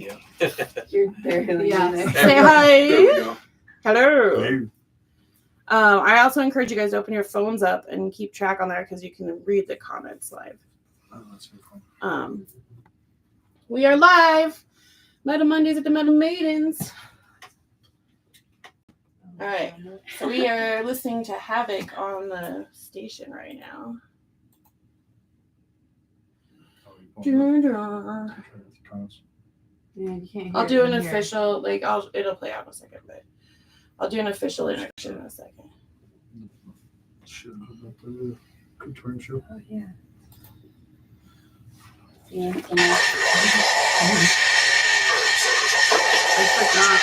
video. You're barely in there. Say hi. There we go. Hello. Hey. I also encourage you guys to open your phones up and keep track on there because you can read the comments live. Oh, that's really cool. We are live. Metal Mondays at the Metal Maidens. All right. So we are listening to Havoc on the station right now. Oh, Yeah, you can't hear I'll do an it in here. official, it'll play out in a second, but I'll do an official introduction in a second. Shit, about the good touring show. Oh, yeah. Yeah. It's like not.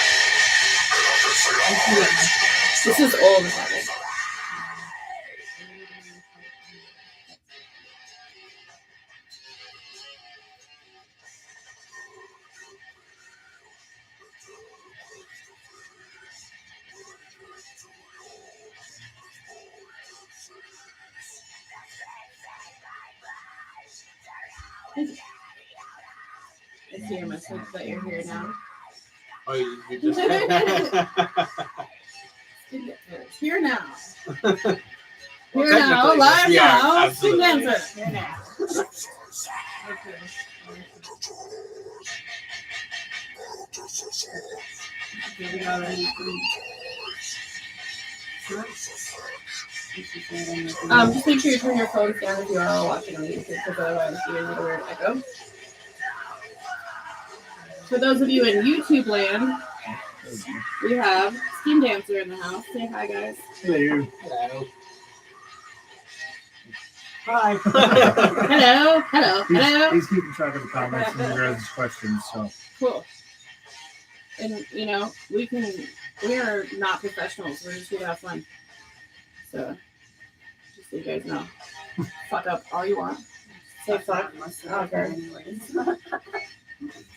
This is old Havoc. I see your message that you're here now. Oh, you just... Here now. Well, Here now, technically, live we are, now, absolutely. sing dancer. Here now. Okay, we got it. Just make sure you turn your phones down if you are watching on YouTube, because otherwise you get a little weird echo. For those of you in YouTube land, we have Skin Dancer in the house. Say hi, guys. Hello. Hello. Hi. Hello, hello, hello. He's keeping track of the comments and your guys' questions, so. Cool. And, we are not professionals. We're just here to have fun. So, just so you guys know. Fuck up all you want. Say fuck. Okay.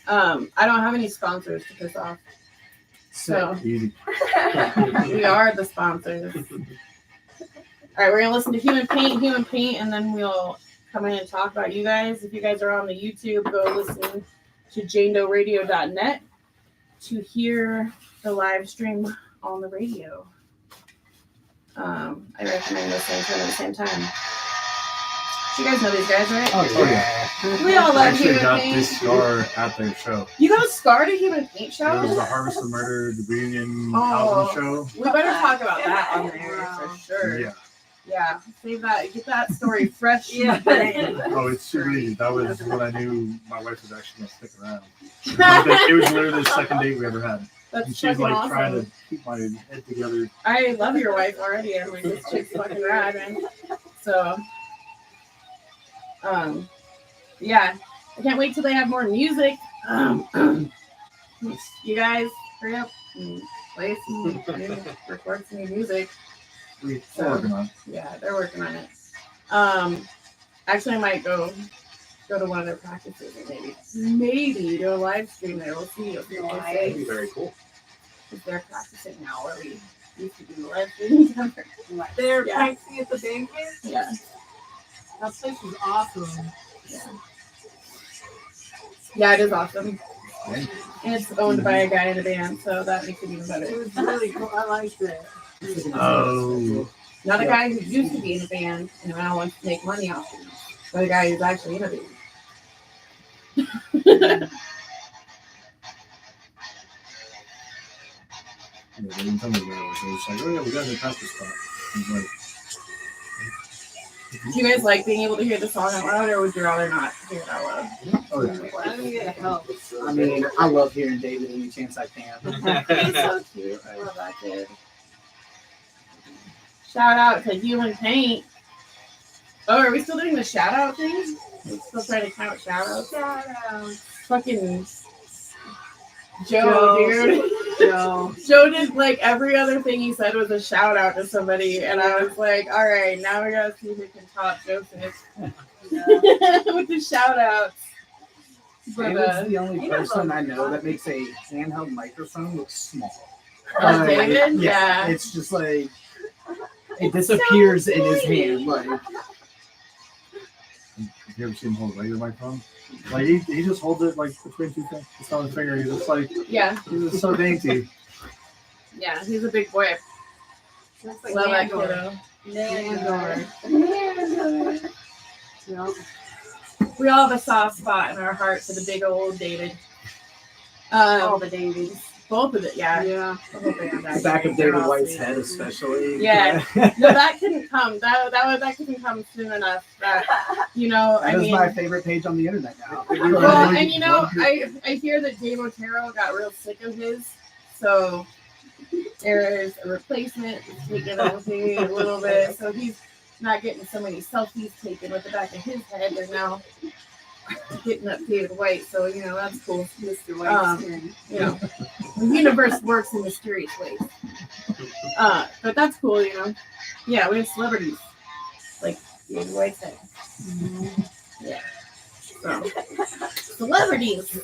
I don't have any sponsors to piss off. So, Easy. we are the sponsors. All right, we're going to listen to Human Paint, and then we'll come in and talk about you guys. If you guys are on the YouTube, go listen to jandoradio.net to hear the live stream on the radio. I recommend listening to them at the same time. You guys know these guys, right? Oh, yeah. We all I love actually Human got Paint. this scar at their show. You got a scar to Human Paint It show? was the Harvest of Murder, the reunion Oh. album show. We better talk about that on there for sure. Yeah. Yeah, save that. Get that story fresh. Yeah. Oh, it's super easy. That was when I knew my wife was actually going to stick around. It was literally the second date we ever had. That's And she's fucking like awesome. trying to keep my head together. I love your wife already. I'm like, this chick's fucking rad, man. So, yeah. I can't wait till they have more music. You guys, hurry up and play some record some new music. We're working on it. Yeah, they're working on it. Actually, I might go to one of their practices and maybe do a live stream there. We'll see. That'd be very cool. If they're practicing now, where we used to do the live stream together. They're Yeah. practicing at the banquet? Yeah. That place is awesome. Yeah, it is awesome. Thank And it's owned by a guy in a band, so that makes it even It better. was really cool. I liked it. Oh. Not a guy who used to be in a band and now wants to make money off it, but a guy who's actually in a band. Yeah, they didn't tell me where it was. They were just like, oh yeah, we got the practice spot. He's like, Do you guys like being able to hear the song out loud, or would you rather not hear it out loud? oh yeah. I think it helps. I mean, I love hearing David any chance I can. He's so cute. I love that kid. Shout out to Human Paint. Oh, are we still doing the shout out thing? We're still trying to count shout outs. Shout out. Fucking Joe, dude. Joe. Joe did like every other thing he said was a shout out to somebody, and I was like, all right, now we gotta see who can top Joseph with the shout outs. David's the only person I know that makes a handheld microphone look small. David? Yeah. It's just like, it disappears in his hand. Like, you ever seen him hold a regular microphone? Like he just holds it like between two fingers. It's on his finger. He's just like Yeah, he's just so dainty. yeah, he's a big boy. Looks like Love that Nandor. kiddo. Nandor. Yep. We all have a soft spot in our heart for the big old David. All the Davies. Both of it, yeah. Yeah. The whole thing is The back of actually- they're David all White's sweet. head, especially. Yeah. No, that couldn't come. That couldn't come soon enough. That That I is mean. my favorite page on the internet now. Well, and I hear that Dave Otero got real sick of his, so there is a replacement that's taken away a little bit. So he's not getting so many selfies taken with the back of his head. They're now getting up David White, so that's cool. Mr. White's The universe works in mysterious ways. But that's cool, Yeah, we have celebrities like David White's head. Yeah. So celebrities.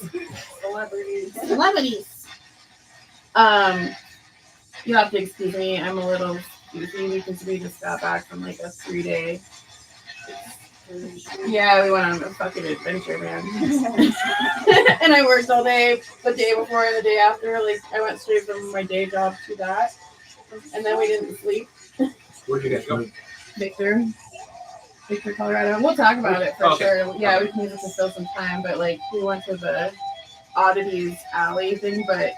You have to excuse me. I'm a little goofy because we just got back from like a 3-day. Yeah, we went on a fucking adventure, man. And I worked all day, the day before and the day after. Like I went straight from my day job to that, and then we didn't sleep. Where'd you guys go? Victor, Colorado. We'll talk about it for Okay. sure. Yeah, we can use it to fill some time, but like we went to the Oddities Alley thing, but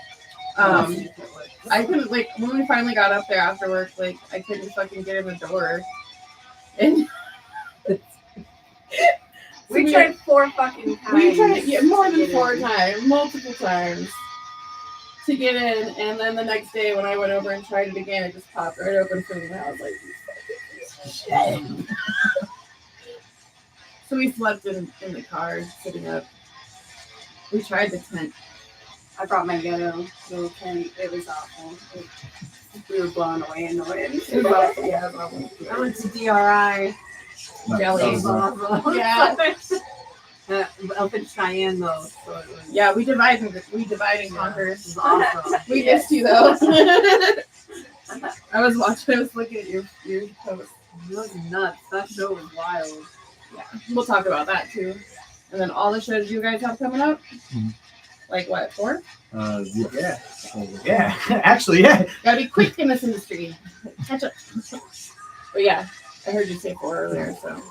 I couldn't like when we finally got up there after work, like I couldn't fucking get in the door, and We tried 4 fucking times. we tried more than 4 times, multiple times to get in, and then the next day when I went over and tried it again, it just popped right open for me. And I was like, "You fucking piece of shit." So we slept in the car, sitting up. We tried the tent. I brought my ghetto little tent. It was awful. We were blown away in the wind. It was awful. Yeah, it was awful. I went to DRI. Jelly. It was awful. Yeah. Up in Cheyenne though, so it was. Yeah, we divide and conquer. It was awesome. We missed you though. I was looking at your post. It was nuts. That show was wild. Yeah, we'll talk about that too. And then all the shows you guys have coming up. Mhm. Like what, 4? Yeah. Yeah. Actually, yeah. Gotta be quick in this industry. Catch up. But yeah, I heard you say 4 earlier, so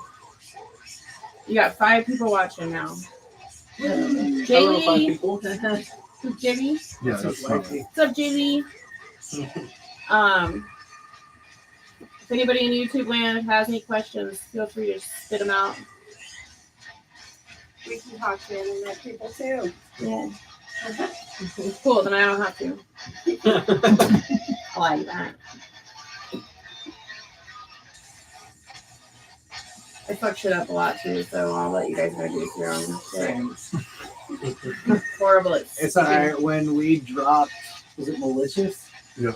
you got 5 people watching now. Hello, 5 Jamie, people. Jamie, Yeah, that's fine. what's up, Jamie? If anybody in YouTube land has any questions, feel free to spit them out. We can talk to internet people too. Yeah. Cool, then I don't have to. I like that. I fuck shit up a lot too, so I'll let you guys introduce your own shit. Horrible. It's alright. When we dropped, was it Malicious? Yeah.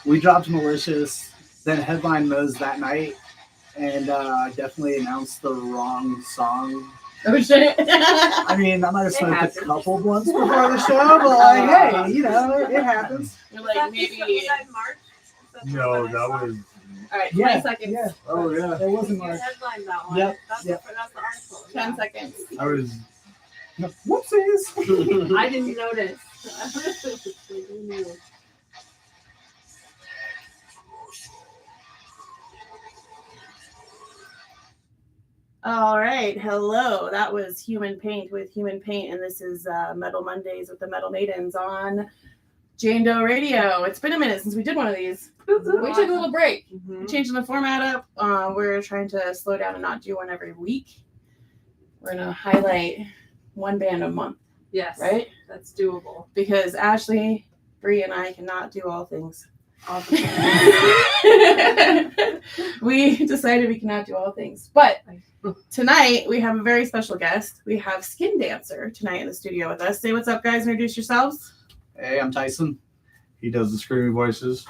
We dropped Malicious, then Headline Mo's that night, and definitely announced the wrong song. Oh shit. I mean, I might have It smoked a happens. couple blunts before the show, but like, hey, it happens. You're like maybe. March? No, that was. All right, 20 Yeah, seconds. yeah. Oh yeah. It wasn't You March. headlined that one. Yep, That's, yep. that's the article. 10 seconds. I was. No, whoopsies. I didn't notice. All right, hello. That was Human Paint with Human Paint, and this is Metal Mondays with the Metal Maidens on Jane Doe Radio. It's been a minute since we did one of these. We took a little break, changing the format up. We're trying to slow down and not do one every week. We're gonna highlight one band a month, Yes, right? that's doable. Because Ashley, Bree, and I cannot do all things. We decided we cannot do all things. But tonight we have a very special guest. We have Skin Dancer tonight in the studio with us. Say what's up, guys. Introduce yourselves. Hey, I'm Tyson. He does the screaming voices.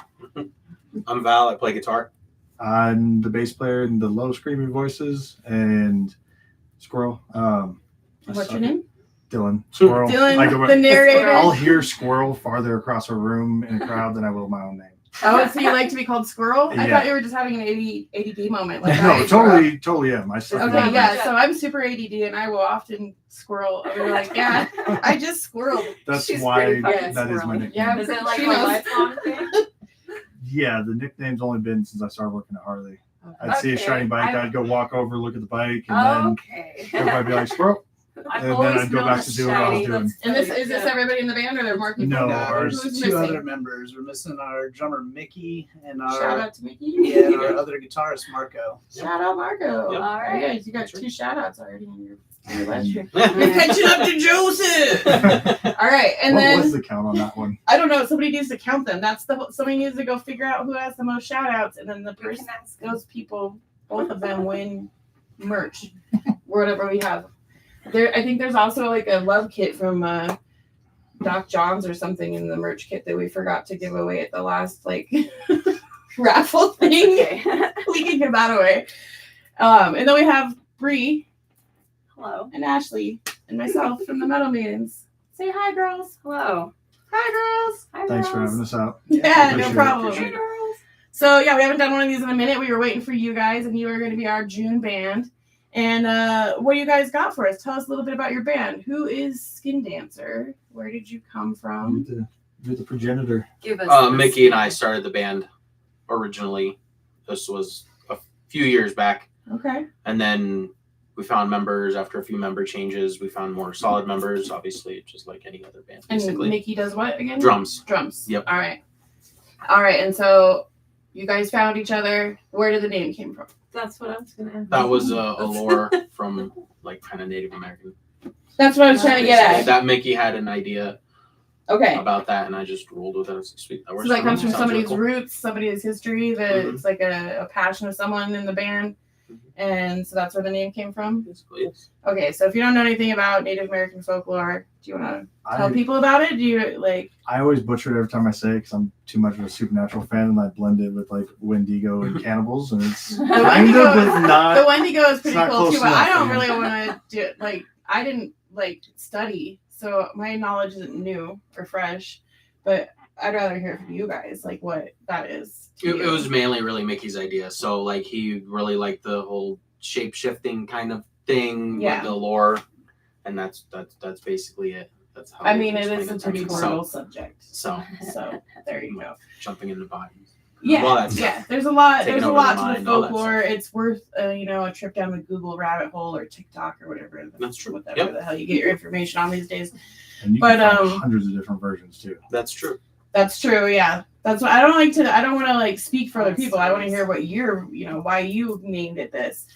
I'm Val. I play guitar. I'm the bass player and the low screaming voices. And Squirrel. What's your name? Dylan. Squirrel. Dylan, I go- the narrator. I'll hear Squirrel farther across a room in a crowd than I will my own name. Oh, so you like to be called Squirrel? I Yeah. thought you were just having an ADD moment. Like No, I- totally am. I suck. Okay, at yeah. numbers. So I'm super ADD, and I will often squirrel. I'll be like, yeah, I just squirreled. That's She's why pretty that fucking is my squirrely. nickname. Yeah. Is it like She a knows. lifelong thing? Yeah, the nickname's only been since I started working at Harley. Okay. I'd see a shiny bike, I- I'd go walk over, look at the bike, and Oh, then okay. everybody would be like, squirrel. I've and then always I'd go known back a to doing what I was shiny. doing. And this is this everybody in the band, or there are more people? No, No, ours- Who's two missing? other members. We're missing our drummer Mickey and Shout our out to Mickey. yeah, and our other guitarist Marco. Shout out Marco. Yep. All right. Yeah, you got 2 shout outs already on your last year. Yeah. Catching up to Joseph. All right, and what then was the count on that one? I don't know. Somebody needs to count them. Somebody needs to go figure out who has the most shout outs, and then the You person, can ask. those people, both of them win merch, whatever we have. I think there's also like a love kit from Doc John's or something in the merch kit that we forgot to give away at the last like raffle thing. Okay. We can give that away. And then we have Bree Hello. and Ashley and myself from the Metal Maidens. Say hi, girls. Hello. Hi, girls. Hi, Thanks for girls. having us out. Yeah, Appreciate no it, problem. appreciate Hey, it. girls. So yeah, we haven't done one of these in a minute. We were waiting for you guys, and you are going to be our June band. And what do you guys got for us? Tell us a little bit about your band. Who is Skin Dancer? Where did you come from? You're the progenitor. Give us Mickey and I started the band originally. This was a few years back. Okay. And then we found members after a few member changes. We found more solid members, obviously, just like any other band, And basically. Mickey does what again? Drums. Drums. Yep. All right. All right. And so you guys found each other. Where did the name came from? That's what I was gonna ask. That was a lore from like kind of Native American. That's what I was trying to get at. That Mickey had an idea Okay. about that, and I just rolled with it. I was like, sweet, that So works. that for me. comes from Sounds somebody's really cool. roots, somebody's history, that Mhm. it's like a passion of someone in the band. And so that's where the name came from. Basically, yes. Okay, so if you don't know anything about Native American folklore, do you want to tell I, people about it? Do you like? I always butcher it every time I say it because I'm too much of a supernatural fan, and I blend it with like Wendigo and cannibals, and it's kind Wendigo of is- but The not. Wendigo is pretty not cool close too, but I enough, don't yeah. really want to do it. Like, I didn't like study, so my knowledge isn't new or fresh. But I'd rather hear from you guys, like what that is. to It you. was mainly really Mickey's idea. So like he really liked the whole shape shifting kind of thing Yeah. with the lore, and that's basically it. That's how. I we mean, it explain is a to pretty them. brutal subject. So So there you go. jumping into bodies. Yeah, Well, that's- yeah. There's a lot. Taking There's a over lot the to the mind, all that folklore. It's worth, a trip down the Google rabbit hole or TikTok or whatever. That's true. Whatever Yep. the hell you get your information on these days. And you But, can find um, hundreds of different versions too. That's true. That's true. Yeah, that's what I don't like to. I don't want to like speak for other people. I want to hear what you're, why you named it this.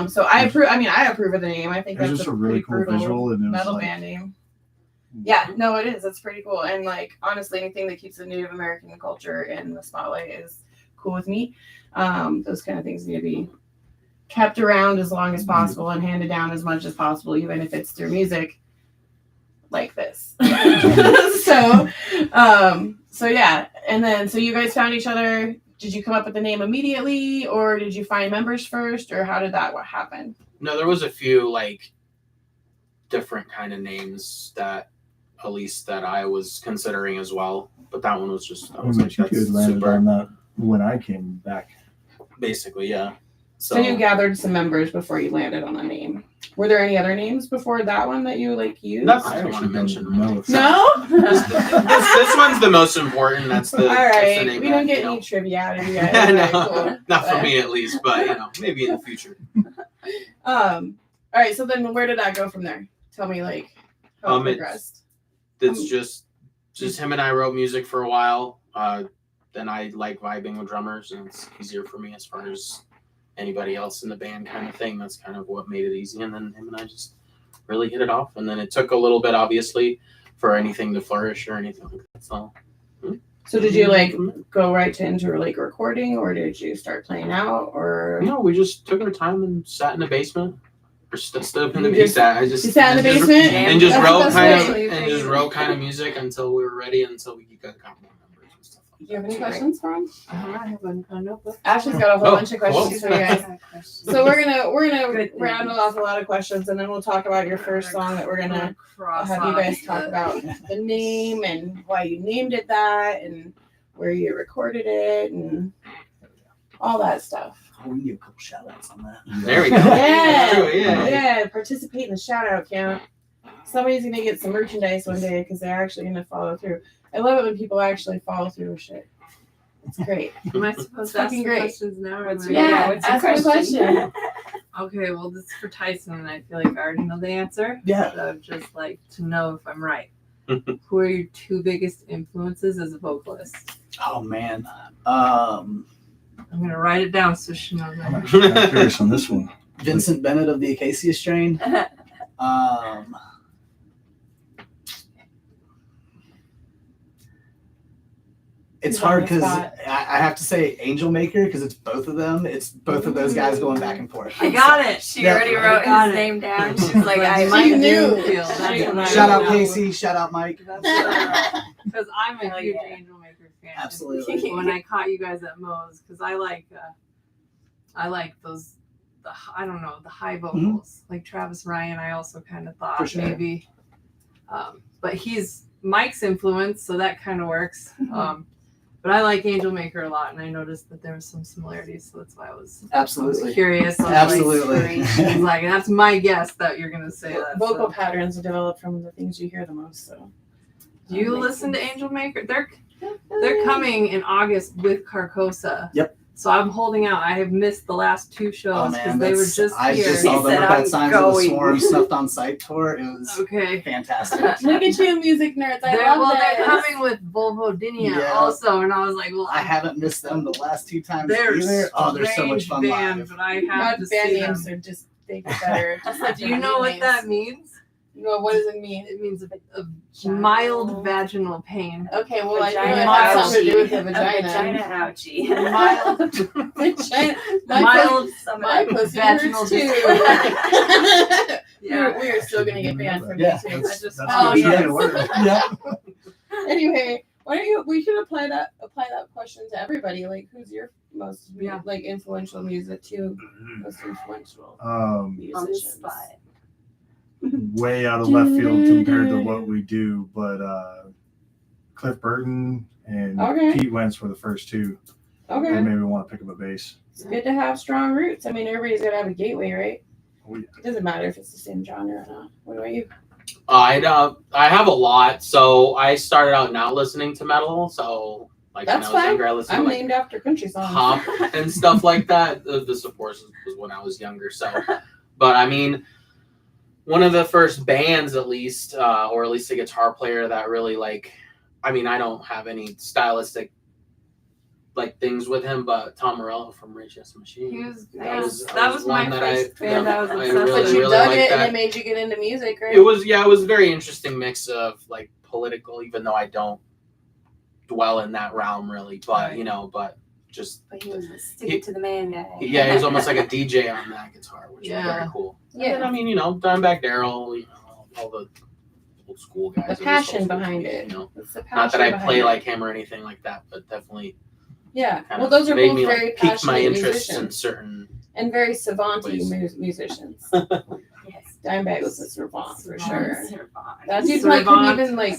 So I approve. I mean, I approve of the name. I think It was that's just a a really pretty cool brutal visual, and it was metal like, band name. Yeah, no, it is. It's pretty cool. And like honestly, anything that keeps the Native American culture in the spotlight is cool with me. Those kind of things need to be kept around as long as possible and handed down as much as possible, even if it's through music like this. So yeah. And then so you guys found each other. Did you come up with the name immediately, or did you find members first, or how did that happen? No, there was a few like different kind of names that at least that I was considering as well. But that one was just I I was mean, like, you that's had landed super. on that when I came back. Basically, yeah. So you gathered some members before you landed on a name. Were there any other names before that one that you like used? That's I I don't want to actually mention. don't know. No? this one's the most important. That's the. All that's the right. name We that, don't get you know. any trivia out of you guys. No, All right, cool. not for But, me at least, but maybe in the future. All right. So then where did that go from there? Tell me like how it It's- progressed. It's just him and I wrote music for a while. Then I like vibing with drummers, and it's easier for me as far as anybody else in the band kind of thing. That's kind of what made it easy. And then him and I just really hit it off. And then it took a little bit, obviously, for anything to flourish or anything like that. So So did you like go right into like recording, or did you start playing out, or No, we just took our time and sat in the basement. Or stood up in the You just- basement. I just you sat in the and just- basement and just That's wrote the best kind way. of and just wrote kind of music until we were ready, until we got more numbers and stuff like Do you have any Right. questions for him? I have a notebook. Ashley's got a whole Oh, bunch of questions cool. for you guys. So we're gonna Good rattle things. off a lot of questions, and then we'll talk about your first song that we're gonna have you guys talk about the name and why you named it that, and where you recorded it and all that stuff. Oh, we can give a couple shout outs on that. There we go. Yeah, True, yeah. Participate in the shout out count. Somebody's gonna get some merchandise one day because they're actually gonna follow through. I love it when people actually follow through with shit. It's great. Am I supposed It's to ask fucking the great. questions now? Or am I- Yeah, what's the ask me a question. Okay, well, this is for Tyson, and I feel like I already know the answer. Yeah. But I would just like to know if I'm right. Who are your two biggest influences as a vocalist? Oh man. I'm gonna write it down so she knows. I'm curious on this one. Vincent Bennett of the Acacia Strain. It's He's on hard the because spot. I have to say Angel Maker because it's both of them. It's both of those guys going back and forth. I got it. She Yeah, already I wrote got his it. name down. She's like, I Mike She knew. Doomfield, that's She- what I Shout out know. Casey. Shout out Mike. Because I'm a Hell huge yeah. Angel Maker fan. Absolutely. When I caught you guys at Moe's, because I like those, I don't know, the high vocals. Like Travis Ryan, I also kind of thought For sure. maybe, but he's Mike's influence, so that kind of works. But I like Angel Maker a lot, and I noticed that there was some similarities, so that's why I was Absolutely. curious. I was Absolutely. Like, that's my guess that you're gonna say that. Vocal So. patterns are developed from the things you hear the most. So, Do you listen to Angel Maker? They're coming in August with Carcosa. Yep. So I'm holding out. I have missed the last two Oh shows because man, they were that's- just I here. just saw them said, with that "I'm Signs of the going." Swarm Snuffed on Sight tour. It was Okay. fantastic. look at you, music nerds! I They're, love well, this. they're coming with Volvodinia Yeah. also, and I was like, well, I haven't missed them the last two times they're either. Oh, they're so much fun band, live. but I have Not to band see names them. are just they get better. Just like Do you know what that means? No, what does it mean? It means a mild vaginal pain. Okay, well, I Vagina knew it had something to do with the ouchie. vagina. Vagina ouchie. Mild, Vagina. My mild My pussy vaginal hurts too. discomfort. we are still gonna get banned from Yeah, YouTube. that's, I just- that's oh, what yes. yeah. Word. Yeah. Anyway, why don't you? We should apply that question to everybody. Like, who's your most Yeah. like influential music too? Most influential On the musicians. spot. Way out of left field compared to what we do, but Cliff Burton and Okay. Pete Wentz were the first two. Okay, They made me want to pick up a bass. it's good to have strong roots. I mean, everybody's gotta have a gateway, right? Oh, yeah. It doesn't matter if it's the same genre or not. What about you? I have a lot. So I started out not listening to metal. So like That's when I was fine. younger, I listened I'm to like named after country songs. pop and stuff like that. This of course was when I was younger. So, but I mean, one of the first bands, at least, or at least a guitar player that really like. I mean, I don't have any stylistic like things with him, but Tom Morello from Rage Against the Machine. He was, Nice. that was my one that first band I was obsessed But with. you really dug like it, that. and it made you get into music, right? It was a very interesting mix of like political, even though I don't dwell in that realm really, but Right. you know, but just But he was a stick to the man guy. yeah, he was almost like a DJ on that guitar, which was Yeah. very cool. Yeah. And I mean, you know, Dimebag Darrell, you know, all the old school guys. The It was passion so cool, behind you it. know. It's the Not that passion I behind play it. like him or anything like that, but definitely Yeah. kind Well, of those are made both me very like piqued my passionate interest in musicians certain. and very savant-y ways. musicians. Yes. Dimebag was a savant for sure. Savant. That dude like couldn't Savant. even like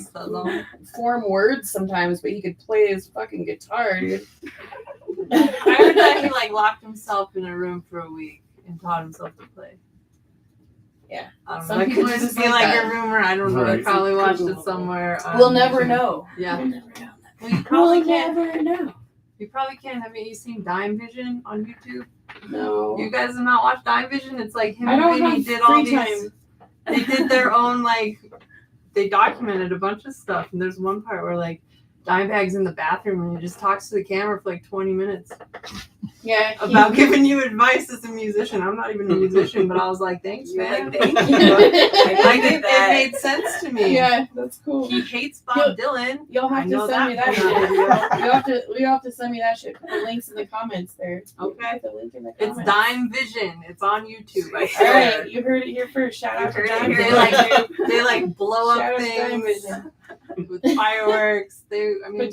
form words sometimes, but he could play his fucking guitar, dude. I heard that he like locked himself in a room for a week and taught himself to play. Yeah. I don't know. Some That people could are just just be like like that. a rumor. I don't know. I Right. probably watched it somewhere. We'll never know. Yeah. We'll never know. Well, you probably can't. never know. You probably can't. Haven't you seen Dime Vision on YouTube? No. You guys have not watched Dime Vision? It's like him I don't and Vinny have did all free these. time. They did their own like. They documented a bunch of stuff, and there's one part where like Dimebag's in the bathroom and he just talks to the camera for like 20 minutes Yeah. about giving you advice as a musician. I'm not even a musician, but I was like, thanks, You're man. like, thank you. I Like needed it that. made sense to me. Yeah, that's cool. He hates Bob Dylan. You'll I have know to send me that that for shit. You'll have to send me that shit. Put the links in the comments there. Okay. Put the link in the It's comments. Dime Vision. It's on YouTube. I All swear. right, you heard it here first. Shout out to You heard it Dime here Vision. They like blow Shout up out to Dime things Vision. with fireworks. But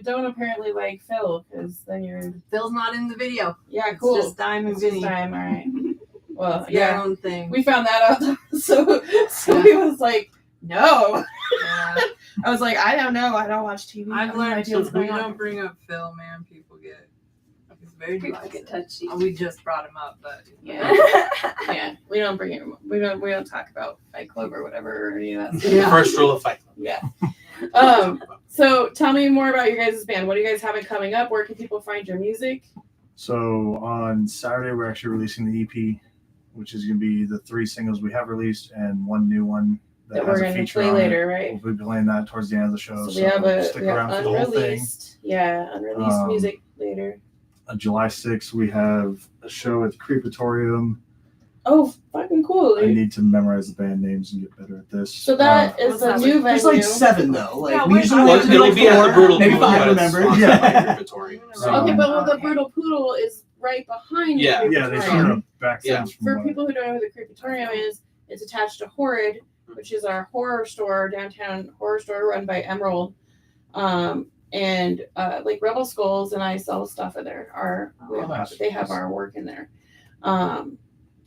don't apparently like Phil, because then you're Phil's not in the video. yeah It's cool. just Dime and It's just Vinny. Dime, all right. Well, It's their yeah, own thing. we found that out. So Yeah. he was like, No. Yeah. I was like, I don't know. I don't watch TV. I I've have no learned idea what's we going on. don't bring up Phil, man. People get it's very People divisive. get touchy. We just brought him up, but Yeah. Yeah. We don't bring it. We don't talk about Fight Club or whatever or any of that stuff. Yeah. First rule of Fight Club. Yeah. So tell me more about your guys' band. What do you guys have coming up? Where can people find your music? So on Saturday, we're actually releasing the EP, which is going to be the 3 singles we have released and one new one That has we're a going to feature play on later, it. right? We'll be playing that towards the end of the show. So we have stick around for the whole thing. unreleased. Yeah, unreleased music later. On July 6th, we have a show at the Creepatorium. Oh, fucking cool, I dude. need to memorize the band names and get better at this. So that is what's a that new venue. There's like 7 though. Like Yeah, we usually we're- like to do It'll like be at the 4, Brutal maybe Poodle, 5 but it's remember. sponsored by Yeah. Creepatorium. Okay, but well, the Okay. Brutal Poodle is right behind Yeah. the Yeah, they Creepatorium. showed up backstage. Yeah. from For what- people who don't know who the Creepatorium is, it's attached to Horrid, which is our horror store, downtown horror store run by Emerald. And like Rebel Skulls and I sell stuff in there. nice. They have our work in there.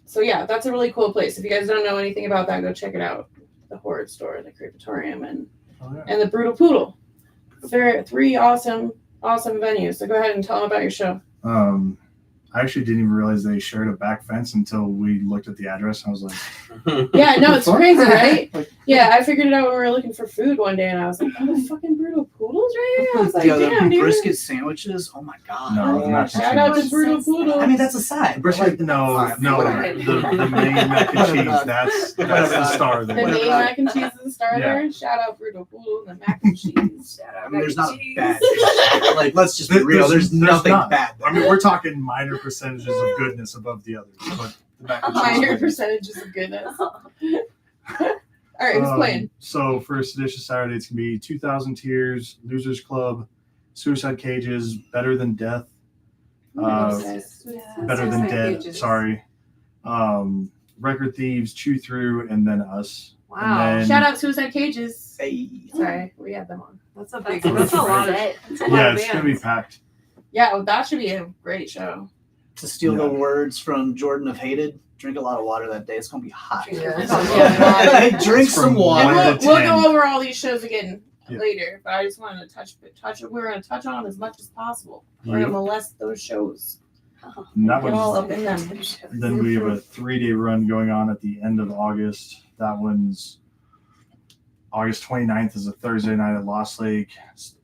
So yeah, that's a really cool place. If you guys don't know anything about that, go check it out. The Horrid store, the Creepatorium, and Oh, yeah. and the Brutal Poodle. They're 3 awesome venues. So go ahead and tell them about your show. I actually didn't even realize they shared a back fence until we looked at the address. I was like, Yeah, no, it's Fuck. crazy, right? Like- Yeah, I figured it out when we were looking for food one day, and I was like, "Oh, the fucking Brutal Poodles right here!" I was like, Yo, "Damn, the dude!" brisket sandwiches. Oh my god. No, Oh, not shout out to Brutal Poodles. I mean that's a side. but, brisket. like, No, whatever. the main mac and cheese. That's the star The there. main mac and cheese is the star Yeah. there. Shout out Brutal Poodles and mac and cheese. I mean, there's not a Cheese. bad. Like, let's just be real. There's nothing not. bad. I mean, we're talking minor percentages of goodness above the others, but the mac and cheese. Minor percentages of goodness. All right, who's playing? So for Seditious Saturday, it's gonna be 2,000 Tears, Losers Club, Suicide Cages, Better Than Death, Better Than Dead. Sorry, Record Thieves, Chew Through, and then Us. Wow. And then- Shout out Suicide Cages. Hey. Sorry, we had them on. That's a big. That's That's a lot of. That's a lot Yeah, of it's gonna be bands. packed. Yeah, well, that should be a great show. To steal the Yeah. words from Jordan of Hated, drink a lot of water that day. It's gonna be hot. Yeah. Yeah. Drink It's some from water. And One we'll to go 10. over all these shows again Yeah. later, but I just wanted to touch. We're going to touch on them as much as possible. We're going to molest those shows. And that Get all one's, up in them. then we have a 3-day run going on at the end of August. That one's August 29th is a Thursday night at Lost Lake.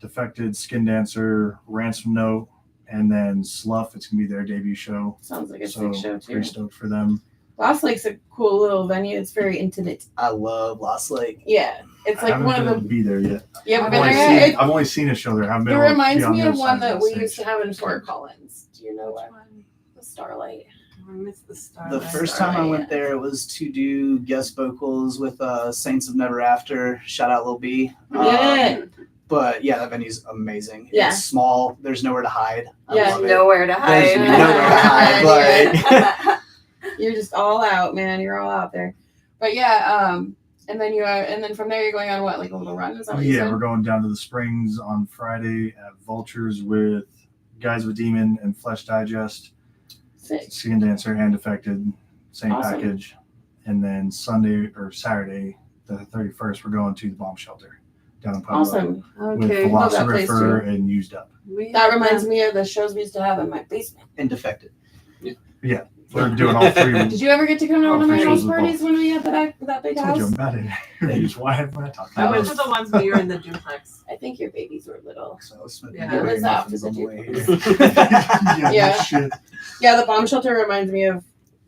Defected, Skin Dancer, Ransom Note, and then Slough. It's gonna be their debut show. Sounds like a So sick show too. pretty stoked for them. Lost Lake's a cool little venue. It's very intimate. I love Lost Lake. Yeah, it's I like haven't one been of able the. to be there yet. You ever I've been only, there? seen, I've only seen a show there. I haven't It been able to reminds be on me the of other one side that of we the used to stage. have in Fort Collins. Do you know what? The Starlight. I missed the start. The first time I Starlight, went there, it was to do guest vocals with Saints of Never After. Shout out Lil B. Yeah. But yeah, that venue's amazing. Yeah. It's small. There's nowhere to hide. I Yeah. love it. Nowhere to There's hide. nowhere to hide. Like, You're just all out, man. You're all out there. But yeah, and then and then from there you're going on what, like a little run? Is that what you Yeah, said? we're going down to the Springs on Friday at Vultures with Guys with Demon and Flesh Digest, Sick. Skin Dancer, and Defected, same Awesome. package. And then Saturday, the 31st, we're going to the Bomb Shelter down in Pueblo Awesome. with Okay. love that place, Velociraptor and Used Up. That reminds me of the shows we used to have in my basement. and Defected. We're doing all three. Did you ever get to come to one of my Okay. house parties when we had that big I told you house? I'm bad at interviews. Why am I talking I about went this? to the ones when you were in the duplex. I think your babies were little. So I was smoking Yeah. blueberry It was out muffins to on the the way duplex. here. Yeah. no shit. Yeah, the bomb shelter reminds me of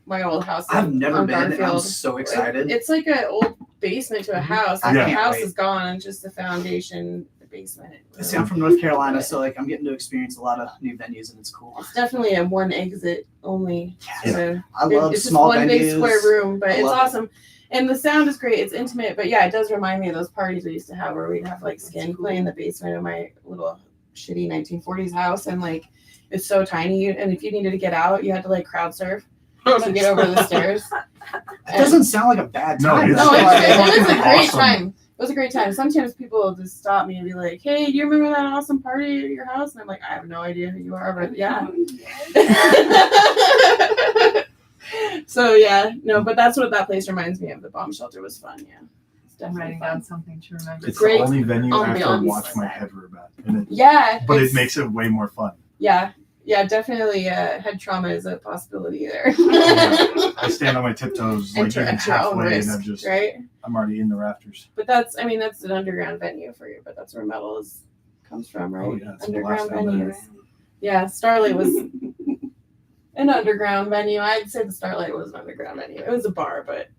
my old house. I've never on been. I'm Garfield. so excited. It's like an old basement to a house. I Like, the can't house wait. is gone, and just the foundation, the basement. See, I'm from North Carolina, so like I'm getting to experience a lot of new venues, and it's cool. It's definitely a one exit only. Yeah. So I love it's just small one venues. big square room, but I it's love it. awesome. And the sound is great. It's intimate, but yeah, it does remind me of those parties we used to have where we'd have like Skin play in the basement of my little shitty 1940s house, and like it's so tiny. And if you needed to get out, you had to like crowd surf to get over the stairs. It doesn't sound like a bad No, time. it's- No, it was a great Awesome. time. It was a great time. Sometimes people will just stop me and be like, "Hey, do you remember that awesome party at your house?" And I'm like, "I have no idea who you are, but yeah." So yeah, no, but that's what that place reminds me of. The bomb shelter was fun. Yeah. It's I'm definitely writing fun. down something to remember. It's Great the only venue I have to ambiance. watch my head rub at. And it, Yeah. but it it's- makes it way more fun. Yeah. Yeah, definitely head trauma is a possibility there. I stand on my tiptoes like Enter even at your own halfway and risk, I'm just right? I'm already in the rafters. But that's an underground venue for you, but that's where metal comes from, right? Oh yeah, it's a Underground blast down there. venues. Yeah, Starlight was an underground venue. I'd say the Starlight was an underground venue. It was a bar, but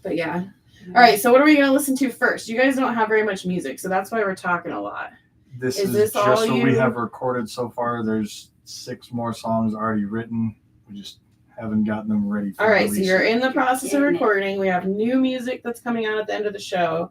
yeah. All right, so what are we gonna listen to first? You guys don't have very much music, so that's why we're talking a lot. This Is is this all just what we you? have recorded so far. There's 6 more songs already written. We just haven't gotten them ready for All right, so release you're yet. in the process of Getting it. recording. We have new music that's coming out at the end of the show,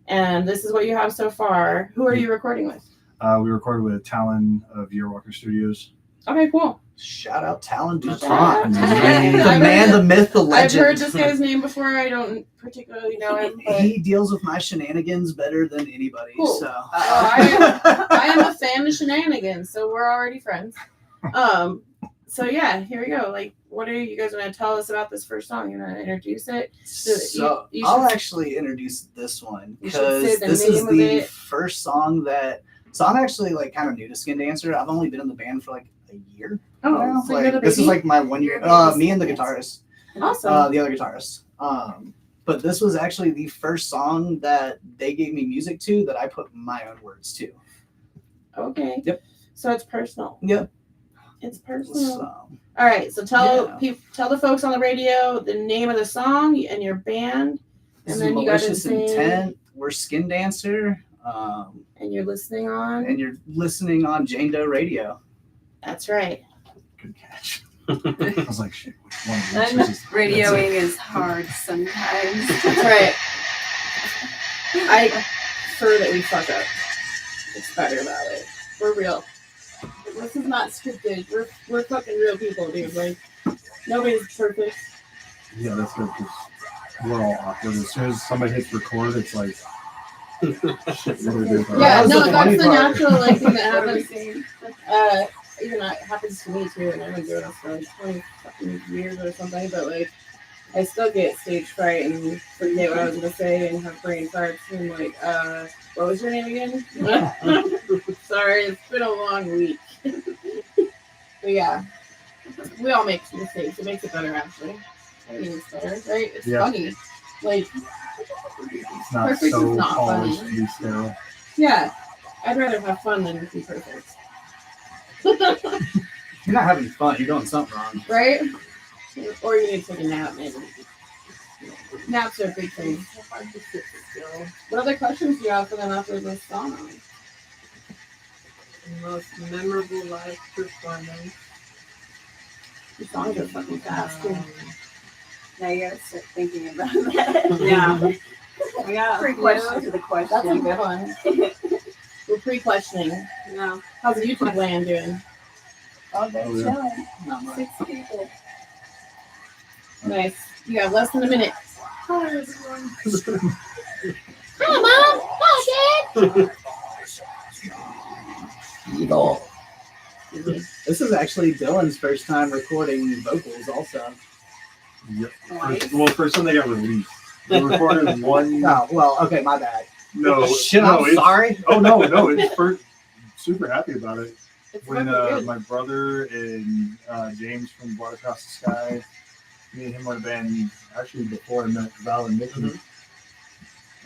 and this is what you have so far. Who are you recording with? We recorded with Talon of Yearwalker Studios. Okay, cool. Shout out Talon That's DuPont. right. The man, the myth, the I've legend. heard this guy's name before. I don't particularly know him, but He deals with my shenanigans better than anybody. Cool. So I am a fan of shenanigans, so we're already friends. So yeah, here we go. Like, what are you guys gonna tell us about this first song? You wanna introduce it? So you I'll should- actually introduce this one You should say because the this is name of the it. first song that. So I'm actually like kind of new to Skin Dancer. I've only been in the band for like a year. Oh, now. so Like, you're the this is baby? like my 1 year. You're the Me and the Skin Dancer. guitarist, Awesome. the other guitarist. But this was actually the first song that they gave me music to that I put my own words to. Okay. Yep. So it's personal. Yep. It's personal. So, All right. So tell Yeah. tell the folks on the radio the name of the song and your band, this and is then you got to Malicious sing, Intent. We're Skin Dancer. and you're listening on. And you're listening on Jane Doe Radio. That's right. Good catch. I was like, shit, which one of these And is Radioing is hard sometimes. That's right. I prefer that we fuck up. It's better about it. We're real. This is not scripted. We're fucking real people, dude. Like, nobody's perfect. Yeah, that's good because we're all awkward. As soon as somebody hits record, it's like, shit, what do we do with our Yeah, That was no, the that's funny the part. natural like thing that What are we happens. saying? Even that happens to me too, and I've been doing this for like 20 fucking years or something. But like, I still get stage fright and forget what I was gonna say and have brain farts and like, what was your name again? Sorry, it's been a long week. But yeah, we all make mistakes. It makes it better actually. I mean, it's better, right? It's Yeah. funny. Like, It's not Perfect is so not polished funny. to be sterile. yeah, I'd rather have fun than be perfect. You're not having fun. You're doing something wrong. Right? Or you need to take a nap, maybe. Naps are a big thing. What other questions do you have for them after this song? Most memorable live performance. The songs are fucking fast, too. Now you gotta start thinking about that. Yeah. I got Three questions to the question. That's a good one. We're pre-questioning. Yeah. How's the YouTube land doing? Oh, they're Oh, yeah. chilling. Not much. 6 people. Nice. You have less than a minute. Hi, everyone. Hi, Mom. Hi, Dad. This is actually Dylan's first time recording vocals also. Yep. Nice. Well, first time they got released. They recorded one. No, well, okay, my bad. No, Shit, no, I'm it's- sorry. Oh no, it's first. Super happy about it. It's When fucking good. my brother and James from Blood Across the Sky, me and him were in a band actually before I met Val and Nikki.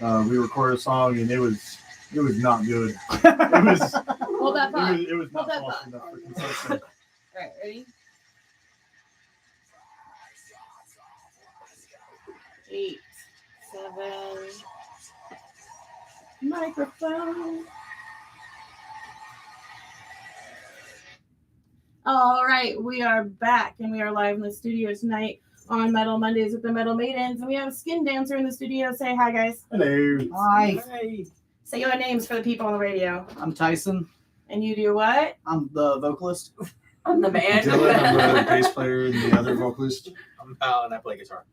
We recorded a song and it was not good. It was Hold that thought. it was not Hold that polished thought. enough for consumption. All right, ready? 8, 7. Microphone. All right, we are back and we are live in the studio tonight on Metal Mondays with the Metal Maidens. And we have a Skin Dancer in the studio. Say hi, guys. Hello. Hi, Say your names for the people on the radio. I'm Tyson. And you do what? I'm the vocalist. On the band. Dylan, I'm the bass player and the other vocalist. I'm Val and I play guitar.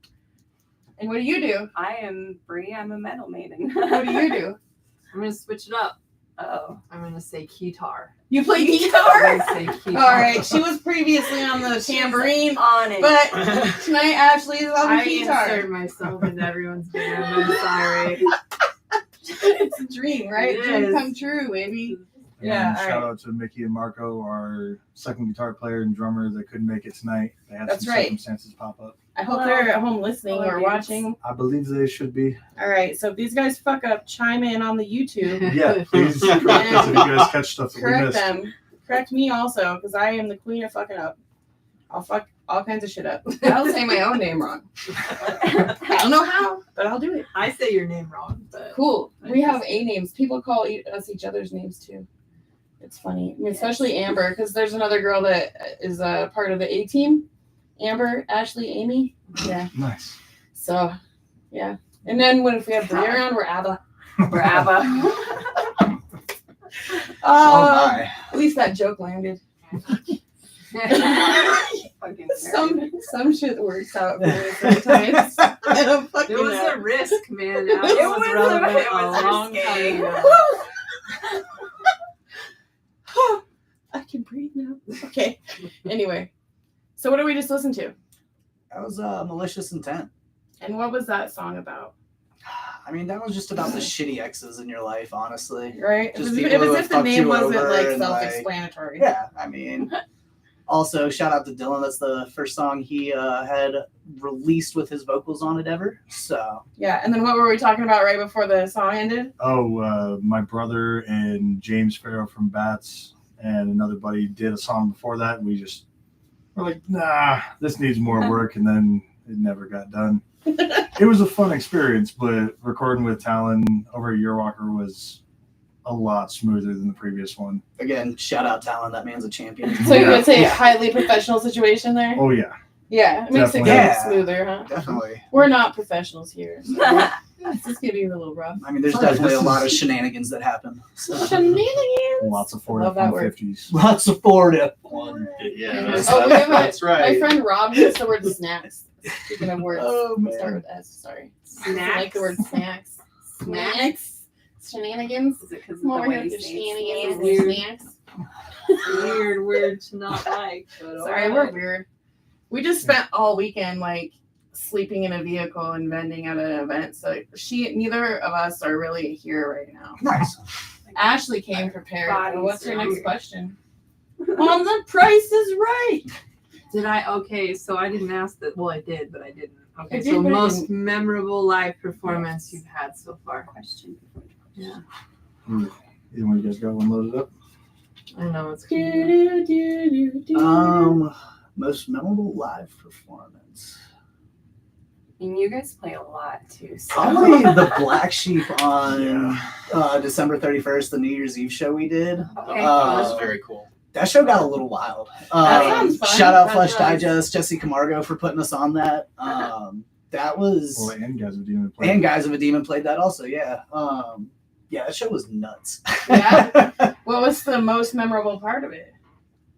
And what do you do? I am Bree. I'm a metal maiden. What do you do? I'm gonna switch it up. Oh. I'm gonna say keytar. You play I'm guitar? gonna say keytar. All right. She was previously on the tambourine, On it. but tonight Ashley is on the I guitar. insert myself into everyone's band. I'm sorry. It's a dream, right? It Dream is. come true, baby. And Yeah, all shout right. out to Mickey and Marco, our second guitar player and drummer that couldn't make it tonight. They had That's some right. circumstances pop up. I hope Well, they're at home listening well, or yes. watching. I believe they should be. All right. So if these guys fuck up, chime in on the YouTube. Yeah, please correct us if you guys catch stuff that we Correct missed. them. Correct me also, because I am the queen of fucking up. I'll fuck all kinds of shit up. I'll say my own name wrong. I don't know how, but I'll do it. I say your name wrong, but Cool. We have A names. People call us each other's names too. It's funny. I mean, especially Amber, because there's another girl that is a part of the A team. Amber, Ashley, Amy. Yeah. Nice. So, yeah. And then if we have Bria around, we're ABBA. We're ABBA. Oh my. At least that joke landed. Fucking Some shit works out for me sometimes. I don't fucking it was know. a risk, man. It was was relevant it was a long risque. time ago. I can breathe now. Okay. Anyway, so what did we just listen to? That was Malicious Intent. And what was that song about? I mean, that was just about the shitty exes in your life, honestly. Right? Just It people was who if the fucked name you wasn't over like and, like, self-explanatory. Yeah, I mean, also shout out to Dylan. That's the first song he had released with his vocals on it ever. So Yeah. And then what were we talking about right before the song ended? Oh, my brother and James Farrow from Bats and another buddy did a song before that. And we were like, nah, this needs more work. And then it never got done. It was a fun experience, but recording with Talon over at Yearwalker was a lot smoother than the previous one. again, shout out Talon. That man's a champion. So you would say a highly professional situation there? Oh, yeah. Yeah. It makes it Definitely. go Yeah. smoother, huh? Definitely. We're not professionals here. So this is gonna be a little rough. I mean, there's All right, definitely a this lot of is- shenanigans that happen. So. Shenanigans. Lots of Ford Love that word. F-150s. Lots of Ford F1. Yeah, Oh, we have that's My right. friend Rob used the word snacks. Speaking of words, Oh, man. start with S. Sorry. I Snacks. like the word snacks. Snacks. Shenanigans. Is it because of Come the over way here you with your say it? shenanigans Weird. and snacks. Weird word to not like. But Sorry, we're weird. We just spent all weekend like sleeping in a vehicle and vending at an event. So neither of us are really here right now. Nice. Ashley came prepared. Bodies What's your next hungry. question? On the Price is Right. Did I? Okay, so I didn't ask that. Well, I did, but I didn't. Okay, I did, so but I most didn't. memorable live performance you've had so far. Question. Yeah, Either one of you guys got one loaded up? I know it's Do, good. do, do, do, do. Most memorable live performance. I mean, you guys play a lot too. So. Probably the Black Sheep on December 31st, the New Year's Eve show we did. Okay. That was very cool. That show got a little wild. That sounds fun. Shout out That Flush does. Digest, Jesse Camargo for putting us on that. That was, Well, and Guys of Demon played. and Guys of a Demon played that also. Yeah. Yeah, that show was nuts. Yeah? What was the most memorable part of it?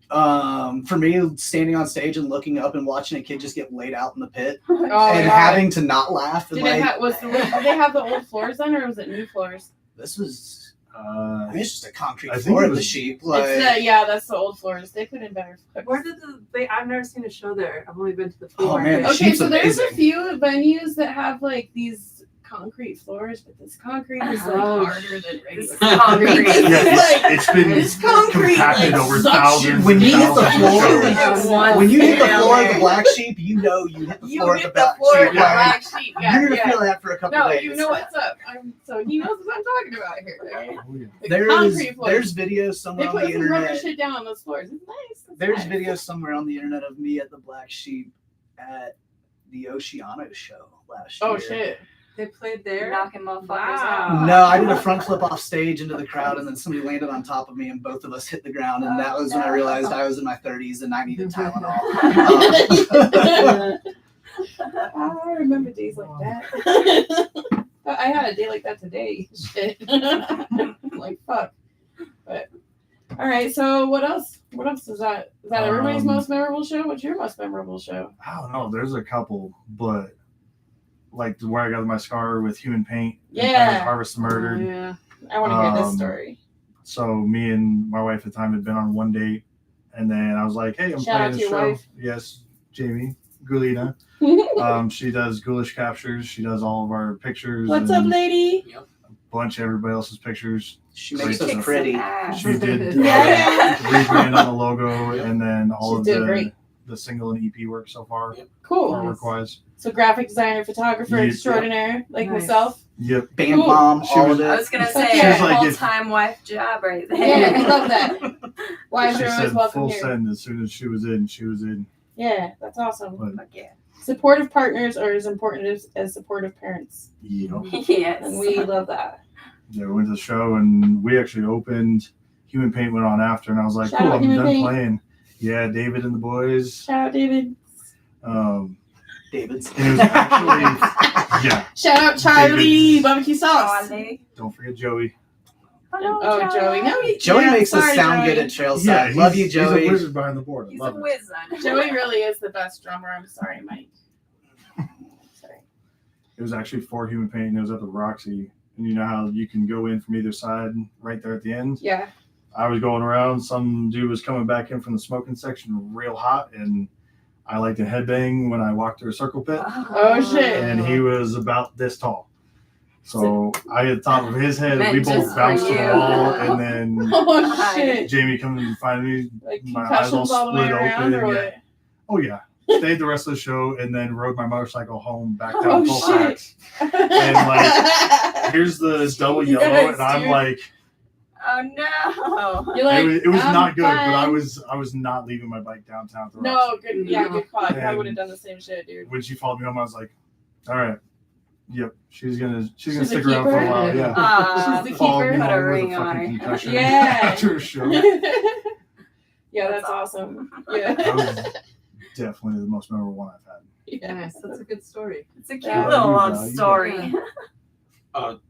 For me, standing on stage and looking up and watching a kid just get laid out in the pit Oh, and yeah. having to not laugh. And Did they like, did they have the old floors then, or was it new floors? this was, Uh, I mean, it's just a concrete I think floor it of the was- sheep. It's Like, yeah, that's the old floors. They put in better floors. Where did I've never seen a show there. I've only been to the floor. Oh, man. but- Okay, Sheep's so there's a amazing. few venues that have like these concrete floors, but this concrete is like Oh, harder than regular. concrete. yeah, it's been This concrete, compacted like, over suction. thousands. When and you hit the thousands floor, of Yeah, shows. one when you hit the down floor of there. the Black Sheep, you know you hit the You floor of hit the the Black floor Sheep. of the Like, black sheep. Yeah, you're gonna yeah. feel that for a couple No, days. you know what's up. So he knows what I'm talking about here. Right? Oh, yeah. The There's concrete floors. there's videos They somewhere on put the some rubber internet. shit down on those floors. It's nice. It's There's nice. videos somewhere on the internet of me at the Black Sheep at the Oceano show last year. Oh shit. They played there. Knocking motherfuckers Wow. out. No, I did a front flip off stage into the crowd, and then somebody landed on top of me, and both of us hit the ground. And that was when I realized I was in my 30s and I needed Tylenol. I remember days like that. I had a day like that today. Shit. Like fuck. But all right. So what else? What else is that? Is that everybody's most memorable show? What's your most memorable show? I don't know. There's a couple, but like where I got my scar with human paint. and Yeah. Harvest Oh, Murdered. yeah. I want to hear this Um, story. So me and my wife at the time had been on one date, and then I was like, "Hey, I'm Shout out playing to a your show." wife. Yes, Jamie Gulina. She does ghoulish captures. She does all of our pictures. What's up, and lady? a bunch of everybody else's pictures. She makes Great us stuff. pretty. She did Yeah. rebrand on the logo, and then all She's of doing great. the single and EP work so far, Cool. artwork wise. So graphic designer, photographer Yep. extraordinaire, like Nice. myself. Yep. Band Cool. bomb, She all was- of I it. was gonna She say was like, full-time wife job right there. Yeah, we love that. Wives She are always said welcome full here. send as soon as she was in. She was in. Yeah, that's awesome. But Fuck yeah. Supportive partners are as important as supportive parents, Yes. and we love that. Yeah, we went to the show and we actually opened. Human Paint went on after, and I was like, Shout "Cool, out I'm Human done Paint. playing." Yeah, David and the boys. Shout out David. David's. And it was actually, yeah. Shout out Charlie. David's. Barbecue sauce. Don't forget Joey. Oh, Joey. No, Joey yeah, makes us sorry, sound Joey. good at Trailside. Yeah, Love you, He's Joey. a wizard behind the board. I He's a love it. wizard. Joey really is the best drummer. I'm sorry, Mike. Sorry. It was actually for Human Paint, and it was at the Roxy. And you know how you can go in from either side right there at the end? Yeah. I was going around. Some dude was coming back in from the smoking section real hot, and I liked to headbang when I walked through a circle pit. Oh, shit. And he was about this tall. So I hit the top of his head. Meant We just both for bounced to the you. wall, and then Oh, shit. Jamie comes and finds me. Like My eyes all concussions all the way split around, open, or yeah. what? Oh yeah, stayed the rest of the show, and then rode my motorcycle home back Oh, down full shit. sacks. And here's the double yellow, Yes, and I'm dude. like, Oh no. You're like, it was I'm not good, but I fine. was not leaving my bike downtown. To the No, Roxy. good. Yeah, good call. I And- would have done the same shit, dude. When she followed me home, I was like, all right, yep, she's gonna She's a stick around for a keeper? while. Yeah. Aw, She's the Followed keeper. me Put a home with ring fucking on her. concussion Yeah. after a show. Yeah, that's awesome. Yeah. That was definitely the most memorable one I've had. Yeah. Nice. That's a good story. It's a cute Yeah. little You love got it. story.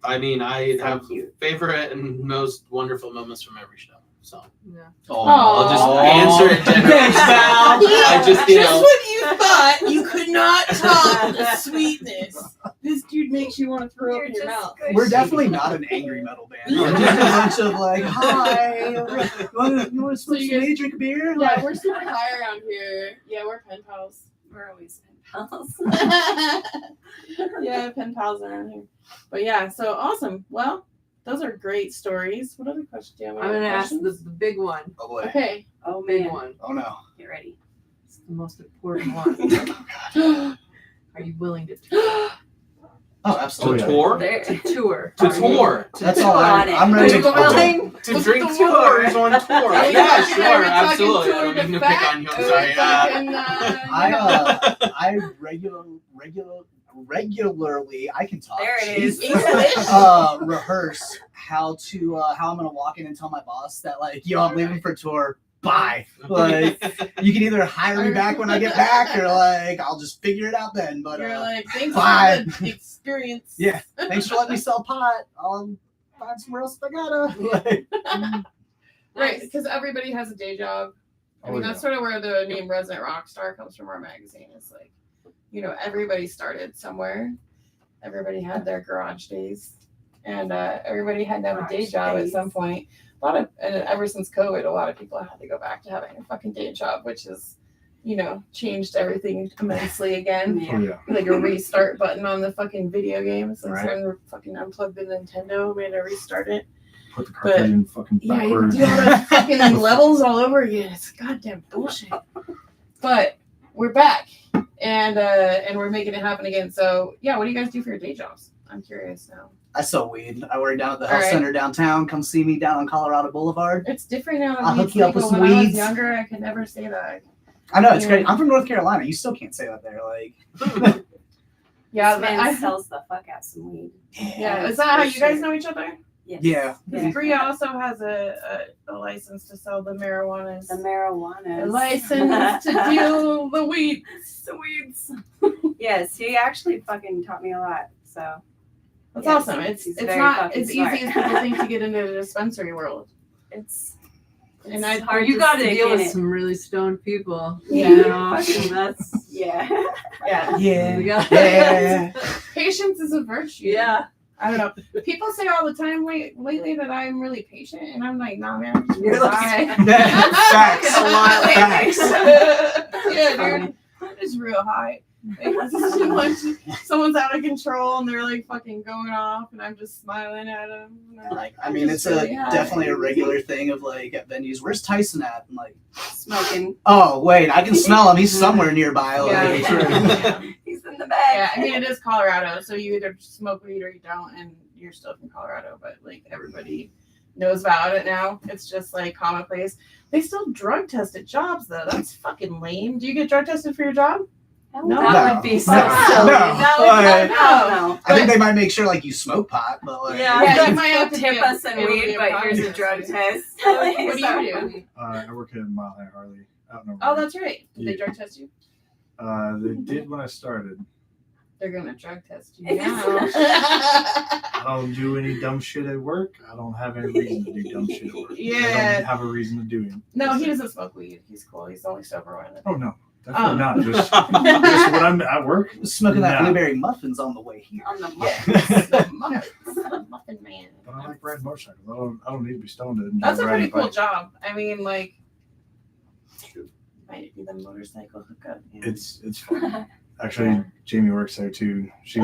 I mean, I So have cute. favorite and most wonderful moments from every show. So Yeah. I'll just Aw. answer it generally. Thanks, Val. I just, you know, when you thought you could not top the sweetness, this dude makes you want to throw up in your mouth. We're definitely not an angry metal band. We're just a bunch of like, hi, you want to smoke you some guys- weed, drink a beer? Yeah, we're super high around here. Yeah, we're pen pals. We're always pen pals. Yeah, pen pals around here. But yeah, so awesome. Well, those are great stories. What other questions do you have? I'm Any gonna other ask the questions? big one. Oh boy. Okay. Oh Big man. one. Oh no. Get ready. It's the most important one. Are you willing to tour? Oh, to absolutely. yeah. tour, There. To tour. to tour, That's all on it. I'm ready Are you to willing? to drink tour. tours on tour. Are we Yeah, talking- sure, are we talking absolutely. I tour don't de mean to fact? pick on you. I'm Are we sorry. talking, I regularly I can talk. There it is. English? Rehearse how I'm gonna walk in and tell my boss that like, yo, I'm leaving for tour. Bye. Like, you can either hire me back when I get back, or like I'll just figure it out then. But You're like, thanks bye. for the experience. yeah, thanks for letting me sell pot. I'll find somewhere else if I gotta. Like, Right, because everybody has a day job. I mean, Oh, that's sort of where the name Resident Rockstar comes from, our magazine. It's like, you know, everybody started somewhere. Everybody had their garage days. And everybody had to have a day Garage job at days. some point. And ever since COVID, a lot of people had to go back to having a fucking day job, which has, you know, changed everything immensely again. Oh yeah. Like a restart button on the fucking video games. And Right. someone fucking unplugged the Nintendo, made it restart it. Put the cartridge in fucking Yeah, you backwards. do all those fucking levels all over again. It's goddamn bullshit. But we're back, and we're making it happen again. So yeah, what do you guys do for your day jobs? I'm curious now. I sell weed. I work down at the health Alright. center downtown. Come see me down on Colorado Boulevard. It's different now. I'll Weed's hook you up with legal. some When I was weeds. younger, I could never say that. I know it's Yeah. great. I'm from North Carolina. You still can't say that there. Like, Yeah, This man I, sells the fuck out some weed. yeah. Is that how you guys know each other? Yes. Yeah. Because Bria also has a license to sell the marijuana. The marijuana. A license to deal the weed. The weeds. Yes, he actually fucking taught me a lot. So That's yes, awesome. It's he's it's very not fucking as easy smart. as people think to get into the dispensary world. it's And I hard You to got to stick deal in with it. some really stoned people. Yeah. You know? So that's Yeah. Yeah. we yeah. got Yeah. Patience is a virtue. Yeah. I don't know. People say all the time lately that I'm really patient, and I'm like, nah, man. I'm just You're really like- high. Facts. A lot Facts. Yeah, dude. I'm just real high. Like, this is too much. Someone's out of control, and they're like fucking going off, and I'm just smiling at them. And they're like, I mean, it's really high. definitely a regular thing of like at venues. Where's Tyson at? I'm like, Smoking. oh wait, I can smell him. He's somewhere nearby. Like, Yeah. He's in the bag. Yeah, I mean, it is Colorado, so you either smoke weed or you don't, and you're still from Colorado, but like everybody knows about it now. It's just like commonplace. They still drug test at jobs though. That's fucking lame. Do you get drug tested for your job? No. That would be so No. silly. No. That would Like- No. I think they might make sure like you smoke pot, but like, Yeah, Yeah, you you might have to tip be us in it'll be weed, a but here's a process. drug test. What do you do? I work at Mile High Harley. I don't know. Oh, that's right. Did they Yeah. drug test you? They did when I started. They're gonna drug test you It's- now. I don't do any dumb shit at work. I don't have any reason to do dumb shit at work. I Yeah. don't have a reason to do it. No, he doesn't smoke weed. He's cool. He's only sober when. Oh no, definitely not. Just Just when I'm at work. smoking that No. blueberry muffins on the way here. On the Muffin man. But I like riding motorcycles. I don't need to be stoned to enjoy That's a riding pretty cool bike. job. I mean, like, might be the motorcycle hookup. It's fun. Actually, Jamie works there too. She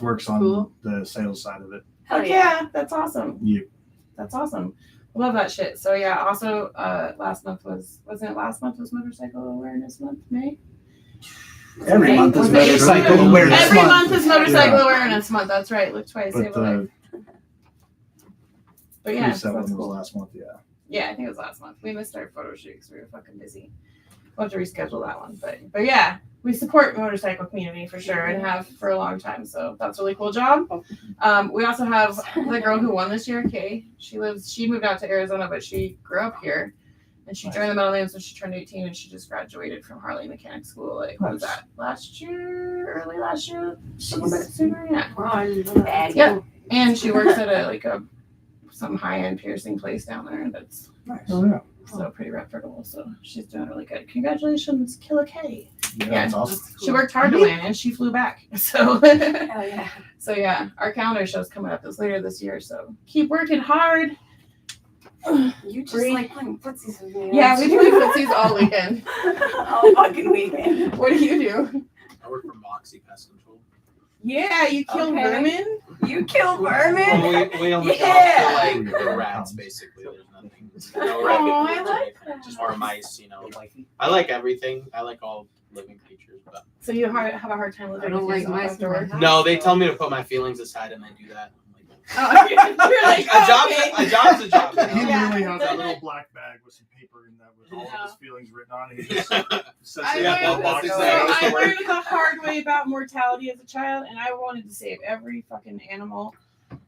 works on Cool. the sales side of it. Hell Heck yeah. yeah, that's awesome. Yeah. That's awesome. I love that shit. So yeah, also last month wasn't it last month was Motorcycle Awareness Month, May? Every month is Was it motorcycle April? awareness Every month. month is Motorcycle Yeah. Awareness Month. That's right. Look twice, But save a life. But yeah, so 37 that's was cool. last month. Yeah. Yeah, I think it was last month. We missed our photo shoot because we were fucking busy. We'll have to reschedule that one. But yeah, we support motorcycle community for sure and have for a long time. So that's a really cool job. We also have the girl who won this year, Kay. She moved out to Arizona, but she grew up here. And she joined the Metal Bands when she turned 18 and she just graduated from Harley Mechanic School. Like, what was that? Early last year? A little bit sooner? Yeah. Wow, I didn't know that. Yeah. And she works at some high-end piercing place down there that's Oh yeah. so pretty reputable. So she's doing really good. Congratulations, Killa K. Yeah, Yeah. that's awesome. She worked hard to win and she flew back. So Hell yeah. so yeah, our calendar show's coming up later this year. So keep working hard. You just Breathe. like playing footsies with me. Yeah, we play footsies all weekend. All fucking weekend. What do you do? I work for Moxie Pest Control. Yeah, you kill Okay. vermin. You kill vermin? Well, we only go Yeah. after like the rats, basically. There's nothing. No Oh, rabbit, I like that. just more mice, I like everything. I like all living creatures, but So you have a hard time living I don't with like yourself mice after in my work? house. no, they tell me to put my feelings aside, and I do that. I'm Oh, you're like, like, oh, okay. a job's a job. you He know? Yeah. literally has a little black bag with some paper in that with all of his feelings written on it. He just sets I it in Yeah, a learned, little box. that's so exactly I learned the hard way about mortality as a child, and I wanted to save every fucking animal.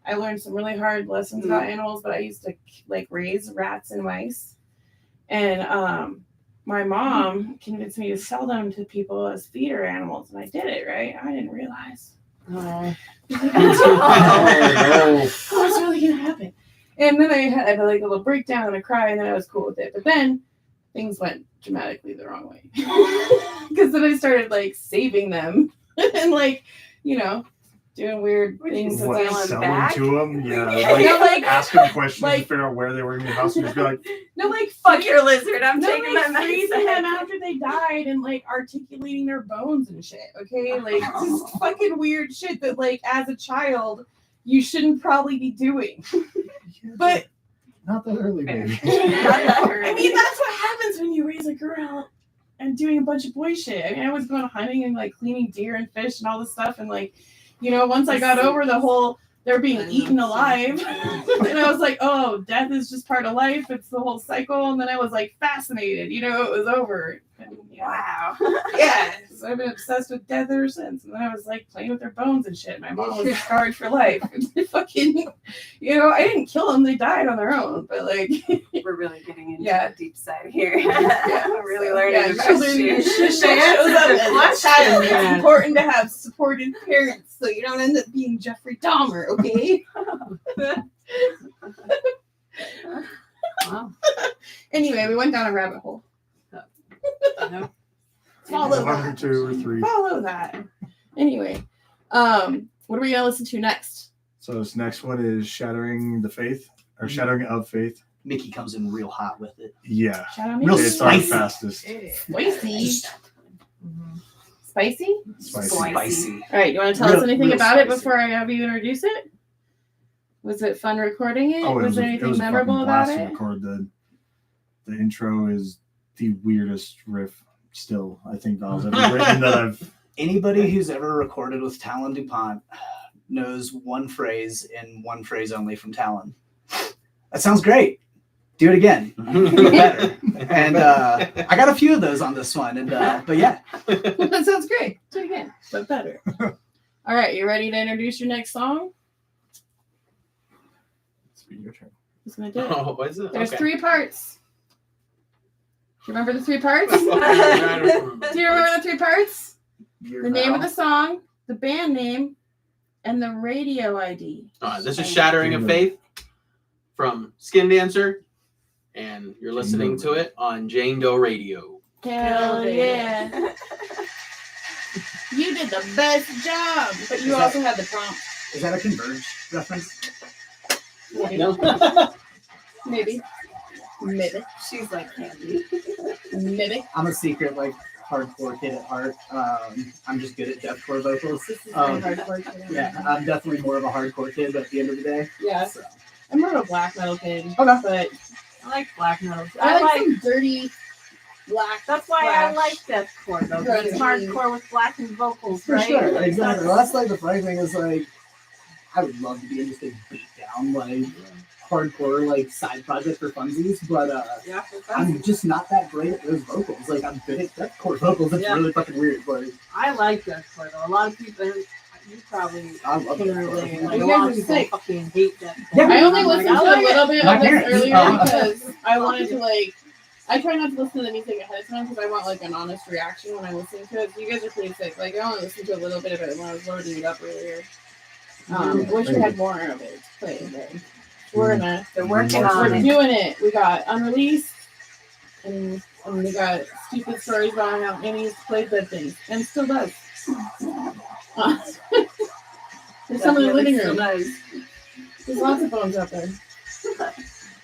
I learned some really hard lessons about animals, but I used to like raise rats and mice, and my mom convinced me to sell them to people as feeder animals, and I did it. Right? I didn't realize. Oh. What's really gonna happen? And then I had like a little breakdown and a cry, and then I was cool with it. But then things went dramatically the wrong way because then I started like saving them and like doing weird Would you things. say with What, them. them sell back? them to him? Yeah. Yeah, Like, like- ask him questions like- to figure out where they were in your house and just be like, No, like Fuck your lizard. I'm no, taking like that freezing them medicine. after they died and like articulating their bones and shit. Okay, like just fucking weird shit that like as a child you shouldn't probably be doing. But not that early, baby. I mean, that's what happens when you raise a girl and doing a bunch of boy shit. I mean, I was going hunting and like cleaning deer and fish and all this stuff. And like, once I got over the whole they're being eaten alive, and I was like, oh, death is just part of life. It's the whole cycle. And then I was like fascinated, it was over. And, Wow. yeah. So I've been obsessed with death ever since. And then I was like playing with their bones and shit. My mom was scarred for life. Fucking, I didn't kill them. They died on their own. But like, We're really getting into Yeah. the deep side here. Yeah. We're really learning Yeah, about you're learning your shit. shit. Shows up as a child. Yeah. It's important to have supportive parents so you don't end up being Jeffrey Dahmer, okay? Wow. Anyway, we went down a rabbit hole. No. Follow 1 or that. 2 or 3. Follow that. Anyway, what are we gonna listen to next? So this next one is Shattering the Faith or Shattering of Faith. Mickey comes in real hot with it. Yeah. Shout out me. Real It's our spicy. fastest. Spicy. Mhm. Spicy? Spicy. All right, you want to tell us Real- anything real about it spicy. before I have you introduce it? Was it fun recording it? Oh, was there it anything was a fucking memorable about blast to it? record. The intro is the weirdest riff still I think Val's ever written that I've. Anybody who's ever recorded with Talon DuPont knows one phrase and one phrase only from Talon. That sounds great. Do it again. Better. And I got a few of those on this one. And but yeah, That sounds great. Do it again, but better. All right, you ready to introduce your next song? It's your turn. Who's gonna do it? Oh, what is it? There's Okay. 3 parts. Do you remember the 3 parts? I don't remember. Do you remember the 3 parts? your The name of Val. the song, the band name, and the radio ID. This is Shattering of Faith from Skin Dancer, and you're listening to it on Jane Doe Radio. Hell yeah. You did the best job. But you also had the prompt. Is that a Converge reference? Maybe. Maybe. She's like candy. Maybe. I'm a secret like hardcore kid at heart. I'm just good at deathcore vocals. This is Um, very hardcore. too. Yeah, I'm definitely more of a hardcore kid at the end of the day. Yeah. So. I'm more of a black metal kid. Okay. But I like black metal. I like some dirty black. That's why I thrash. like deathcore though. 'Cause It's Grungy. hardcore with blackened vocals, For right? sure, Like, exactly. that's- Well, that's like the funny thing is like, I would love to be in just a beat down like hardcore like side project for funsies, but Yeah, I'm just not that great at those vocals. Like I'm good at deathcore vocals. It's Yeah. really fucking weird, but I like deathcore though. A lot of people, you probably I love can deathcore. relate. You Like, a guys lot are of people sick. fucking hate deathcore. Yeah. I only I'm like, listened I to like a little it. bit My of this parents. earlier Oh. because I wanted to like. I try not to listen to the music ahead of time because I want like an honest reaction when I listen to it. You guys are pretty sick. Like I only listened to a little bit of it when I was loading it up earlier. I wish we had more of it to play, but we're gonna. They're working We're on it. doing it. We got unreleased, and we got stupid stories about how Amy used to play good things and still does. There's some in the living room. There's lots of bones out there.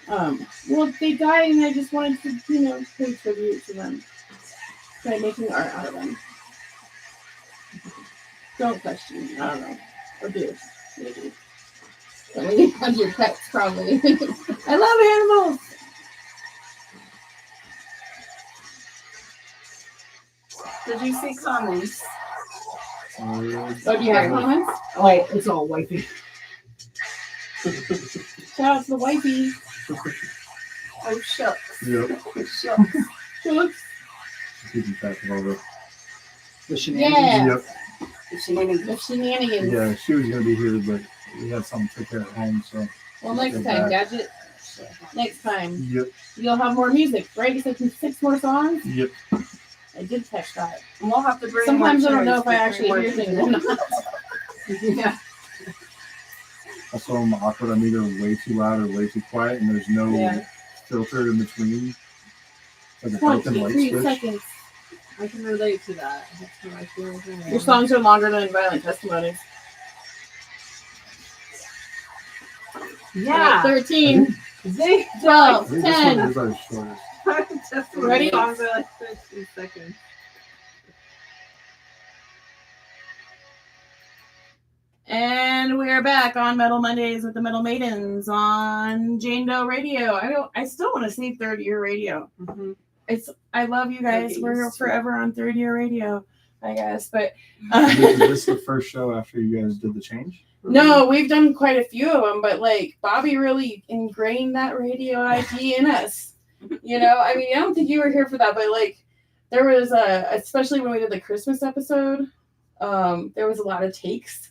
Well, they died, and I just wanted to, pay tribute to them by making art out of them. Don't question me. I don't know. Or do. Maybe. But when you have your pets, probably. I love animals. Did you see comments? Oh, do you have comments? oh, it's all wifey. Shout out to the wifey. Oh shucks. Yep. Shucks. Shucks. Keeping track of all the. The shenanigans. Yeah. Yep. The shenanigans. The shenanigans. Yeah, she was gonna be here, but we had something to take care of at home, so. Well, next time, Gadget. Next time. Yep. You'll have more music, right? You said 6 more songs? Yep. I did catch that. And we'll have to bring Sometimes I more don't know if I chairs actually for hear things or not. Yeah. Also, I'm awkward. I'm either way too loud or way too quiet, and there's no Yeah. filter in between. Like a built-in light 23 switch. seconds. I can relate to that. That's what I feel like I am. Your songs are longer than Violent Testimonies. Yeah. 13, They 12, I think 10. this one is our shortest. just Ready? songs are like 13 seconds. And we're back on Metal Mondays with the Metal Maidens on Jane Doe Radio. I still want to say Third Year Radio. Mm-hmm. I love you guys. Okay, We're used to. forever on Third Year Radio, I guess. But Is this the first show after you guys did the change? no, we've done quite a few of them. But like Bobby really ingrained that radio ID in us. I mean, I don't think you were here for that, but like there was especially when we did the Christmas episode, there was a lot of takes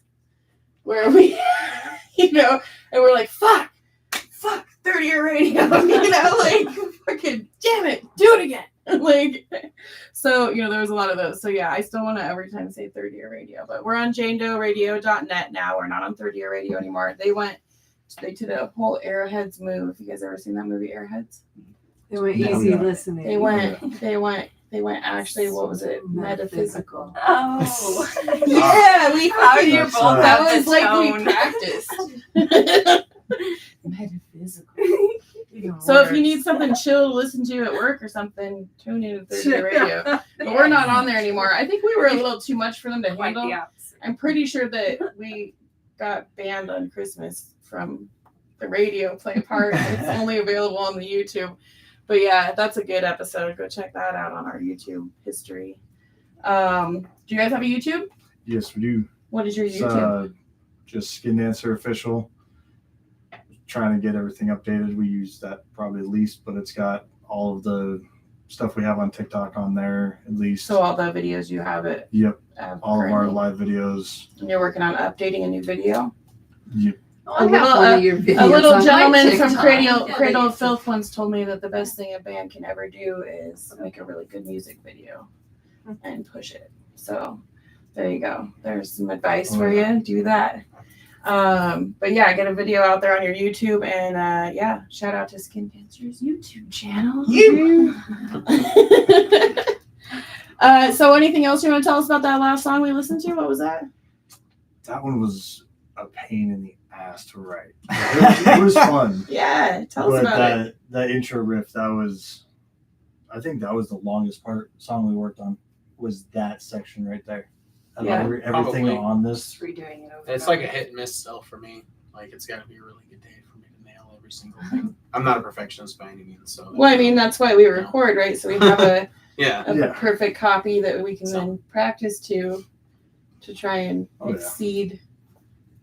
where we, and we're like, fuck, 30-year radio, like, fucking, damn it, do it again. Like, so, there was a lot of those. So, yeah, I still want to every time say Third Year Radio, but we're on JaneDoeRadio.net now. We're not on Third Year Radio anymore. They did a whole Airheads move. You guys ever seen that movie, Airheads? They went No, easy no. listening. They went They went actually, what was it? Metaphysical. Oh. Yeah, we How do you That's, both that have was the like we tone? practiced. Metaphysical. So if you need something chill to listen to at work or something, tune in to 30 Radio. But we're not on there anymore. I think we were a little too much for them to Quite handle. the opposite. I'm pretty sure that we got banned on Christmas from the radio play part. It's only available on the YouTube. But yeah, that's a good episode. Go check that out on our YouTube history. Do you guys have a YouTube? Yes, we do. What is your It's YouTube? just Skin Dancer Official. Trying to get everything updated. We use that probably the least, but it's got all of the stuff we have on TikTok on there at least. So all the videos you have it. Yep, all of our currently. live videos. And you're working on updating a new video. Yep. I have one of your videos A little on my gentleman from TikTok. Cradle of Filth once told me that the best thing a band can ever do is make a really good music video and push it. So there you go. There's some advice for you. Do that. But yeah, get a video out there on your YouTube and yeah, shout out to Skin Dancer's YouTube channel. So anything else you want to tell us about that last song we listened to? What was that? That one was a pain in the ass to write. It was fun. Yeah, tell us But about it. that intro riff, I think that was the longest song we worked on, was that section right there. Yeah. Everything Probably. on this. Just redoing it over. It's like a hit and miss still for me. Like it's got to be a really good day for me to nail every single thing. I'm not a perfectionist by any means, so. Well, I mean, that's why we record, right? So we have a Yeah. Yeah. perfect copy that we can So- then practice to try and Oh, yeah. exceed,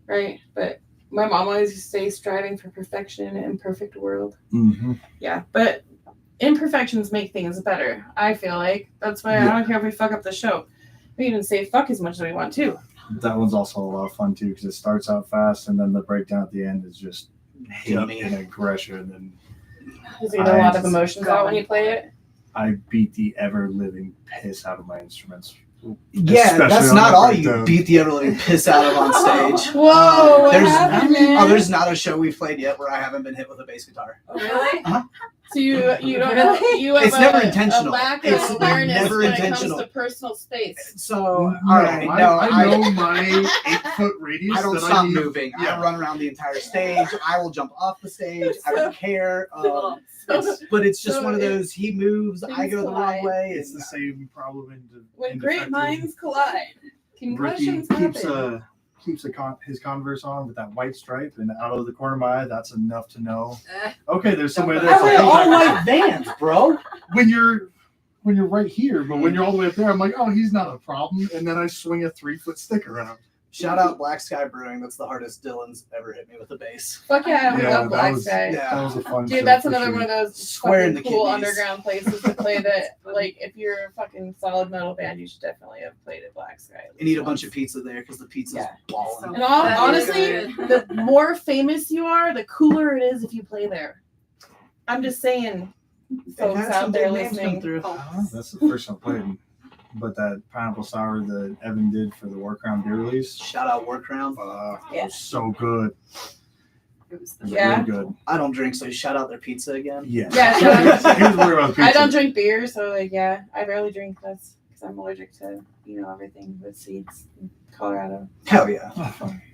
right? But my mom always used to say, striving for perfection in an imperfect world. Mm-hmm. Yeah, but imperfections make things better, I feel like. That's why I don't care if we fuck up the show. We can say fuck as much as we want to. That one's also a lot of fun too, because it starts out fast and then the breakdown at the end is just hate Yummy. and aggression. And Does it get a lot of emotions out when you play it? I beat the ever living piss out of my instruments. Yeah, Especially that's on not the all you breakdown. beat the ever-living piss out of on stage. Whoa, what There's happened, man? there's not a show we've played yet where I haven't been hit with a bass guitar. Really? So you don't have you have It's never a intentional. lack of It's awareness never when intentional. it comes to personal space. So, No, all right, I know my 8-foot radius. I don't that stop need. moving. Yeah. I run around the entire stage. I will jump off the stage. I don't care. But it's just So one of those. He moves. I things go the collide. wrong way. It's the same problem When great minds collide, Ricky concussions keeps happen. his Converse on with that white stripe, and out of the corner of my eye, that's enough to know. Eh. Okay, there's somebody I there. wear all white Vans, bro. When you're right here, but when you're all the way up there, I'm like, oh, he's not a problem. And then I swing a 3-foot stick around. Shout out Black Sky Brewing. That's the hardest Dylan's ever hit me with a bass. Fuck yeah, we Yeah, love that Black was- Sky. Yeah. That was a fun show Dude, that's for another sure. one of those Square in fucking the cool kidneys. underground places to play that. Like, if you're a fucking solid metal band, you should definitely have played at Black Sky. You need a bunch of pizza there because the pizza's Yeah. balling. And all, That is honestly, good. the more famous you are, the cooler it is if you play there. I'm just saying, folks Had out some there big names come listening. through. That's the first time I played. But that pineapple sour that Evan did for the War Crown beer release, Shout out Workaround. it Yeah. was so good. It was It the was Yeah. really good. I don't drink, so shout out their pizza again. Yeah. Yeah, shout out. He was worried about I pizza. don't drink beer, so like, yeah, I barely drink this because I'm allergic to, everything with seeds in Colorado. Hell yeah.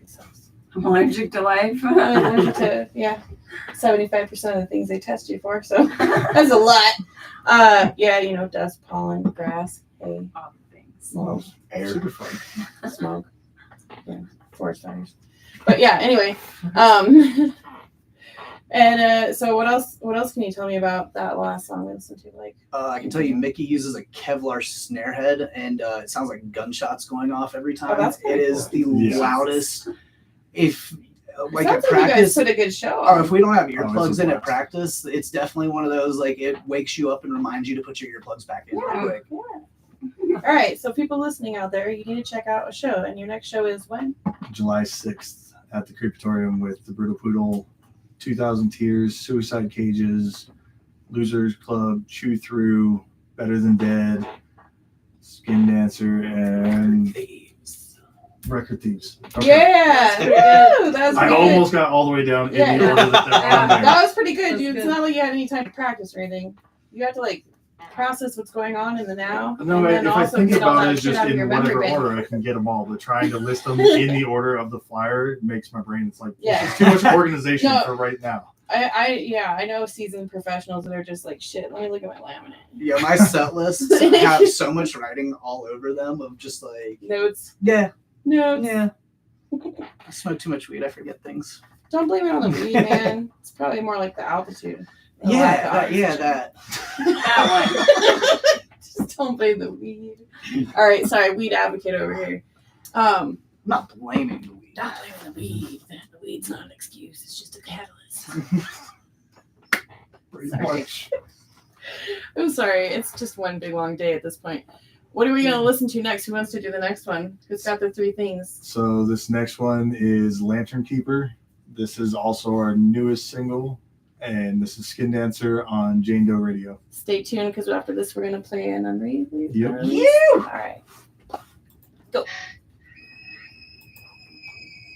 It sucks. I'm allergic to life. I'm allergic to 75% of the things they test you for, so that's a lot. Yeah, dust, pollen, grass, hay, All the things. smoke, Super fun. smoke, forest fires. But yeah, anyway, and so what else can you tell me about that last song we listened to? Like, I can tell you, Mickey uses a Kevlar snare head, and it sounds like gunshots going off every time. that's It pretty is the Yeah. loudest. If like sounds at like you guys practice, put a good show or on. if we don't have it's earplugs a in at blast. practice, it's definitely one of those like it wakes you up and reminds you to put your earplugs back in real quick. Yeah. All right, so people listening out there, you need to check out a show, and your next show is when? July 6th at the Creepatorium with the Brutal Poodle, 2,000 Tears, Suicide Cages, Losers Club, Chew Through, Better Than Dead, Skin Dancer, and Record Thieves. Okay. Yeah, woo, that was I pretty almost got all the way down Yeah. in the order that they're good. on there. That was pretty good, That's dude. It's good. not like you had any time to practice or anything. You have to like process what's going on in the now. No, and then if I also think get all about that it, it's shit just out of your in memory whatever bank. order I can get them all. But trying to list them in the order of the flyer makes my brain. It's like Yeah. it's too much organization No. for right now. I know seasoned professionals that are just like, shit, let me look at my laminate. Yeah, my set lists have so much writing all over them of just like, Notes. yeah, Notes. yeah. I smoke too much weed. I forget things. Don't blame it on the weed, man. It's probably more like the altitude. The lack of Yeah, oxygen. that. That one. Just don't blame the weed. All right, sorry, weed advocate over here. I'm not blaming the weed. Not blaming the weed. The weed's not an excuse. It's just a catalyst. Pretty Sorry. much. I'm sorry. It's just one big long day at this point. What are we going to listen to next? Who wants to do the next one? Who's got the three things? So this next one is Lantern Keeper. This is also our newest single, and this is Skin Dancer on Jane Doe Radio. Stay tuned because after this, we're going to play an unreleased. Yep. All right. Go.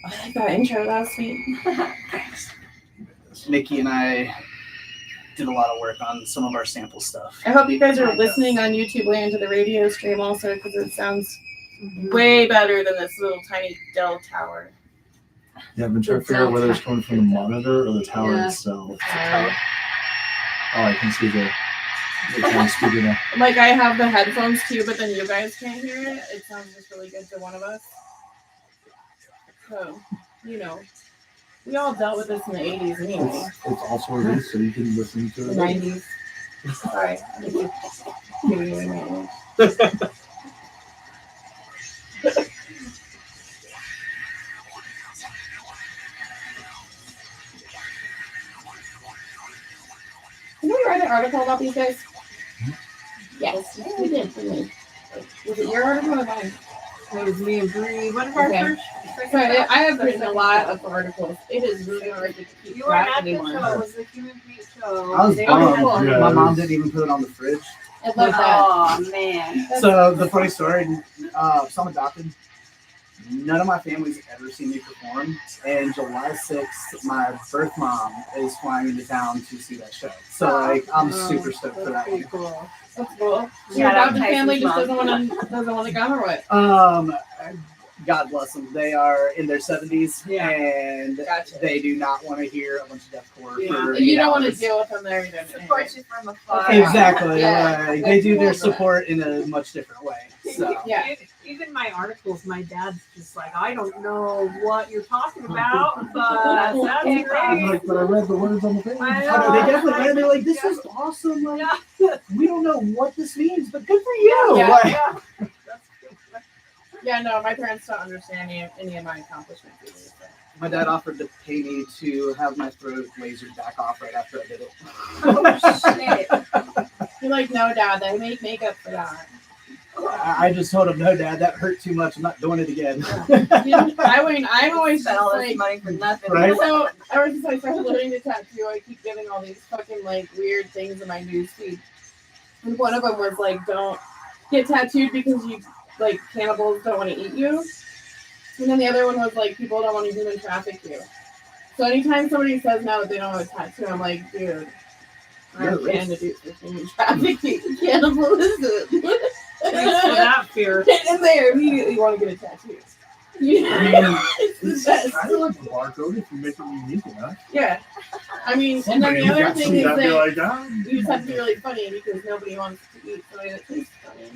I like that intro. That was sweet. Nikki and I did a lot of work on some of our sample stuff. I hope you guys are listening on YouTube land to the radio stream also because it sounds way better than this little tiny Dell tower. Yeah, I've been trying to figure out whether it's coming from the monitor or the tower Yeah. itself. Tower. Oh, I can see the tower speaker now. Like I have the headphones too, but then you guys can't hear it. It sounds just really good to one of us. So, you know, we all dealt with this in the 80s anyway. It's also released, so you can listen to The it. 90s. Sorry. Giving you my age. Did we write an article about these guys? Yes, we did. Didn't we? Was it your article or mine? It was me and Bree. What of our Okay. first? So I have written a lot of articles. It is really hard to keep You were track at the anymore. show. It was the Human Beat show. I was They bummed. were cool. Yeah, My it mom was- didn't even put it on the fridge. I love that. Oh man. So the funny story, so I'm adopted. None of my family's ever seen me perform. And July 6th, my birth mom is flying into town to see that show. So like, I'm super stoked for that Pretty one. cool. That's cool. Your Shout out adopted Tyson's family just mom. doesn't want to come or what? God bless them. They are in their 70s, Yeah. and Gotcha. they do not want to hear a bunch of deathcore Yeah. for You 8 don't want to hours. deal with them there either. Support you from afar. Exactly. Yeah. Like, they do their That's cool. support in a much different way. So Yeah. Even my articles, my dad's just like, I don't know what you're talking about, but that's great. But I read the words on the page. I Oh, no, they definitely like- they're like, this is awesome. Like, we don't know what this means, but good for you. Yeah. Like, Yeah. That's good. Yeah, no, my parents don't understand any of my accomplishments either. So. my dad offered to pay me to have my throat lasered back off right after I did it. Oh, shit. You're like, no, Dad, they make makeup for that. I just told him, no, Dad, that hurt too much. I'm not doing it again. I'm always Spent all just this like, money for nothing. Right? so ever since I started learning to tattoo, I keep getting all these fucking like weird things in my newsfeed. And one of them was like, don't get tattooed because you like cannibals don't want to eat you. And then the other one was like, people don't want to human traffic you. So anytime somebody says no, they don't have a tattoo, I'm like, dude, I'm a candidate for human trafficking, cannibalism. Thanks for that fear. And they immediately want to get a tattoo. Yeah. It's the best. I like the barcode if you make it unique enough. Yeah. I mean, and then Somebody the other got thing some is that'd be that like, ah. you just have to be really funny because nobody wants to eat something that tastes funny.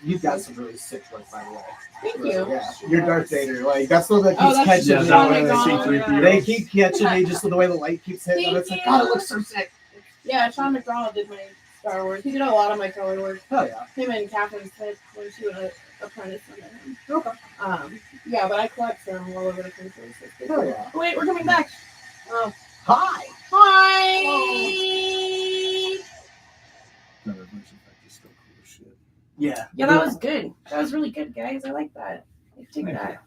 You've got some really sick work, by the way. Thank you. Yeah, you're Darth Vader. Like, that's what that Oh, keeps that's catching me. Sean Like, McDonald. They keep catching me just with the way the light keeps hitting them. It's like, God, it looks so sick. Yeah, Sean McDonald did my Star Wars. He did a lot of my color work. Oh, yeah. Him and Catherine Smith when she was apprentice under him. Okay. Yeah, but I collect them all over the country. So it's pretty Oh, cool. yeah. Wait, we're coming back. Oh. Hi. Hi. Another version effect is still cool as shit. Yeah. Yeah, that was good. That was really good, guys. I like that. Take that.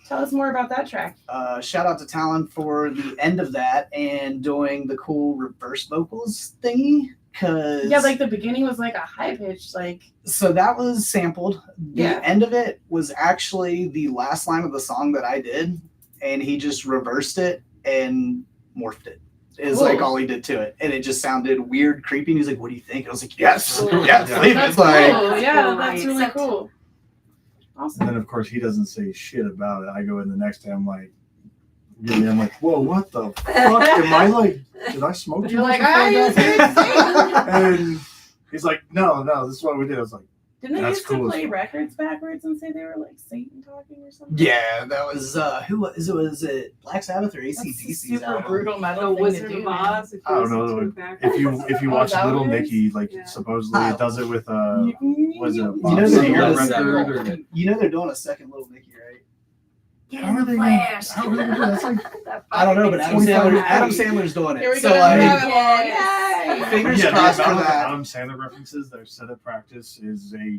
Tell us more about that track. Shout out to Talon for the end of that and doing the cool reverse vocals thingy. Cause Yeah, like the beginning was like a high pitch, like so that was sampled. The Yeah. end of it was actually the last line of the song that I did, and he just reversed it and morphed it. is Cool. like all he did to it, and it just sounded weird, creepy. And he's like, "What do you think?" And I was like, "Yes, Cool. yes, leave it." That's It's like, cool. Yeah, Cool, that's I really accept. cool. And Awesome. then of course he doesn't say shit about it. I go in the next day. I'm like, whoa, what the fuck? Am I like? Did I smoke? You're too like, much I before used that?" to And he's like, no, this is what we did. I was like, Didn't they That's used cool to as play fuck. records backwards and say they were like Satan talking or something? yeah, that was who was it? Was it Black Sabbath or That's a AC/DC's super album? brutal The metal thing Wizard to do, of man. Oz. If I don't you listen know. to it back. if you Oh, watch is that what Little it is? Nicky, like Yeah. supposedly it does it with was it a You Bob know they're doing Seger a record? second. You know they're doing a second Little Nicky, right? How are they gonna? How are they gonna do that? That's like I don't know, but Adam 25 Sandler, years. Adam Sandler's doing Here we it. go So down the like, rabbit hole. Yay! fingers the crossed for amount of that. Adam Sandler references that are set at practice is a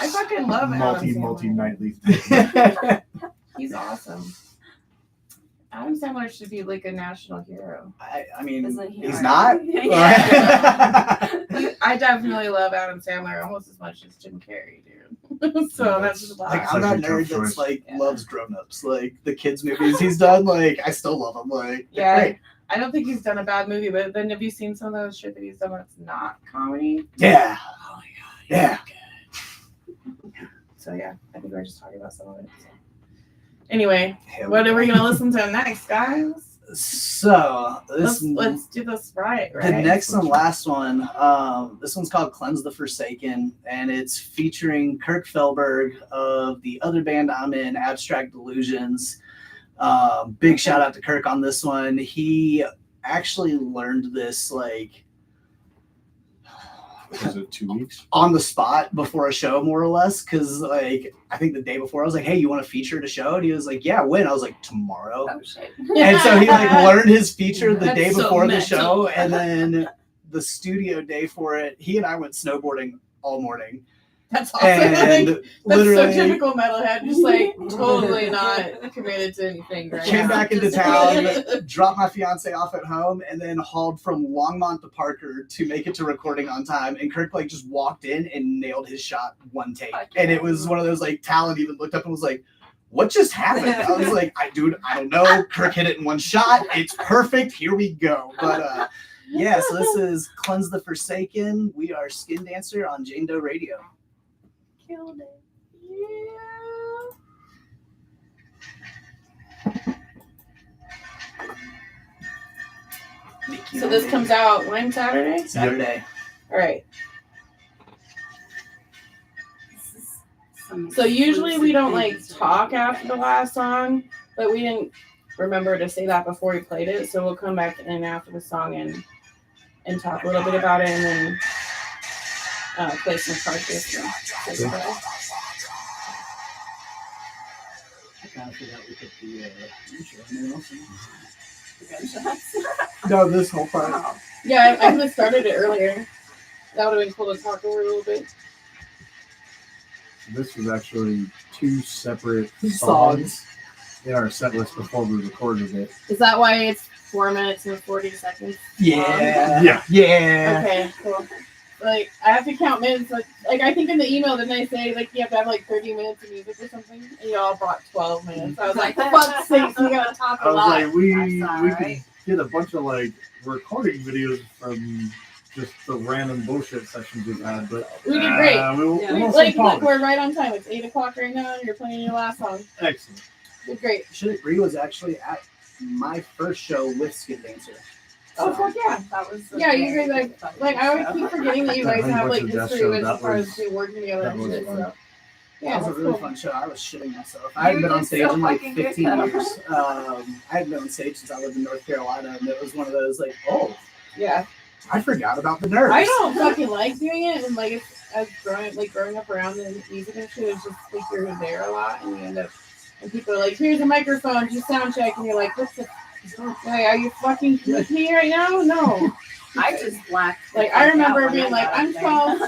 I fucking love Adam Sandler. nightly thing. He's awesome. Adam Sandler should be like a national hero. I mean, Isn't he he's already? not. Yeah. I definitely love Adam Sandler almost as much as Jim Carrey, dude. So that's just a lot. Like I'm that Such a tough nerd that's choice. like Yeah. loves Grown Ups, like the kids movies he's done. Like I still love them. Like they're Yeah. great. I don't think he's done a bad movie, but then have you seen some of those shit that he's done that's not comedy? Yeah. Oh Yeah. So yeah, I think we're just talking about some of it. So. Anyway, Hell what yeah. are we gonna listen to next, guys? So this Let's do this right. the next and last one. This one's called "Cleanse the Forsaken," and it's featuring Kirk Felberg of the other band I'm in, Abstract Delusions. Big shout out to Kirk on this one. He actually learned this like Was it 2 weeks? on the spot before a show, more or less. Because like I think the day before, I was like, "Hey, you want to feature at a show?" And he was like, "Yeah, when?" I was like, "Tomorrow." Oh shit. And so he like learned his feature the That's day so before the mental. show, and then the studio day for it. He and I went snowboarding all morning, That's awesome. and That's literally so typical metalhead, just like totally not committed to anything. Right came now. back into Just- town, dropped my fiance off at home, and then hauled from Longmont to Parker to make it to recording on time. And Kirk like just walked in and nailed his shot one take, Fuck and yeah. it was one of those like Talon even looked up and was like, "What just happened?" I was like, I don't know. Kirk hit it in one shot. It's perfect. Here we go. But yeah, so this is Cleanse the Forsaken. We are Skin Dancer on Jane Doe Radio. Killed it. So this comes out when, Saturday? Saturday. All right. This is some So usually we don't like exclusive talk things. after the last song, but we didn't remember to say that before we played it. So we'll come back in after the song and talk a little bit about it, and then play some carcass. And say goodbye. I kind of forgot we put the intro in there also. Gunshots. No, this whole part. Wow. Yeah, I could have started it earlier. That would have been cool to talk over a little bit. This was actually 2 separate songs Songs. in our set list before we recorded it. Is that why it's 4 minutes and 40 seconds? Yeah. Yeah. Yeah. Okay, cool. Like, I have to count minutes. Like I think in the email, didn't I say, like, you have to have, like, 30 minutes of music or something? And y'all brought 12 minutes. I was like, for fuck's sake, we gotta talk I a was lot. like, we That's all we right. could get a bunch of like recording videos from just the random bullshit sessions we've had, but We did great. We'll Yeah. we'll Like, some look, polish. we're right on time. It's 8 o'clock right now, and you're playing your last song. Excellent. Did great. Bree was actually at my first show with Skin Dancer. Oh, fuck yeah. That was Yeah, you guys, like, I always keep forgetting that you guys Honey have, like, Bunch of Death history Show, with that as far as was- we working together that and was shit, fun. so. Yeah, That was a that's really cool. fun show. I was shitting myself. I hadn't been on did stage so in like fucking good, 15 though. years. I hadn't been on stage since I lived in North Carolina, and it was one of those like, oh, Yeah. I forgot about the nerves. I don't fucking like doing it, and like it's as growing up around the music and shit, it's just like you're there a lot, and you end up, and people are like, "Here's a microphone, just sound check," and you're like, "What the? Like, are you fucking with me right now?" No. I just blacked. Like I remember being like, "I'm 12."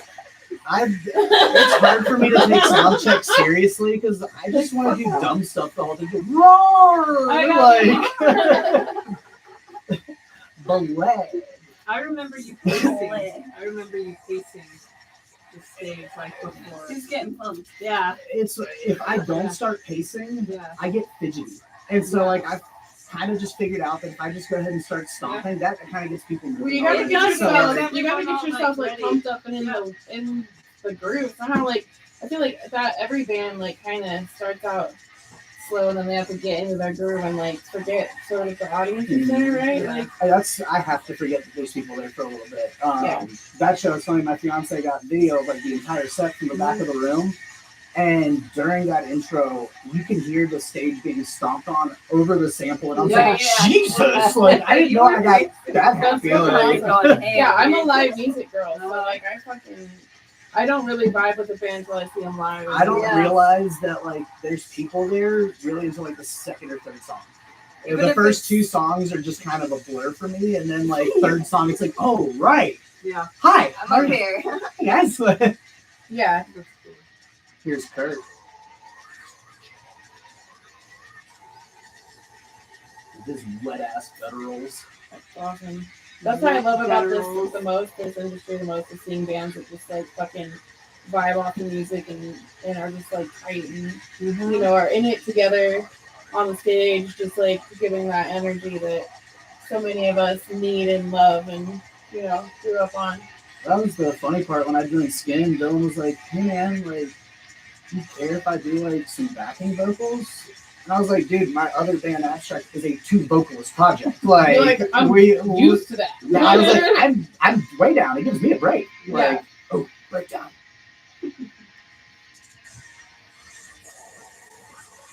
It's hard for me to take sound checks seriously because I just want to do dumb stuff the whole time. Go, roar! I Like, ballet. I remember you pacing. I remember you pacing the stage like before. He's getting pumped. Yeah, It's if I don't start pacing, yeah. I get fidgety, and so like I kind of just figured out that if I just go ahead and start stomping, that kind of gets people moving. Well, you gotta get Yeah. yourself, you gotta get yourself like pumped up and in the groove. Somehow, like I feel like that every band like kind of starts out slow, and then they have to get into their groove and like forget sort of the audience is there, right? Like I have to forget that there's people there for a little bit. Yeah. That show is funny. My fiance got video of like the entire set from the back of the room, and during that intro, you can hear the stage being stomped on over the sample, and I'm Yeah, like, yeah. Jesus! Like I didn't know I got that happy. That's Like, yeah, I'm a live music girl, so like I don't really vibe with the band until I see them live. I don't Yeah. realize that like there's people there really until like the second or third song. Even The if first it's- two songs are just kind of a blur for me, and then like third song, it's like, oh right, Yeah. hi, I'm how are up you here. guys? Yeah, That's cool. Here's Kurt. With his wet ass gutturals. that's awesome. That's what I love about this industry the most, is seeing bands that just like fucking vibe off the music and are just like tight and Mm-hmm. you know are in it together on the stage, just like giving that energy that so many of us need and love and you know grew up on. That was the funny part when I joined Skin. Dylan was like, "Hey man, like, do you care if I do like some backing vocals?" And I was like, "Dude, my other band Abstract is a 2-vocalist project. Like, You're like, I'm we Used to that. Yeah, I was like, I'm way down. It gives me a break. Like, Yeah. oh, breakdown.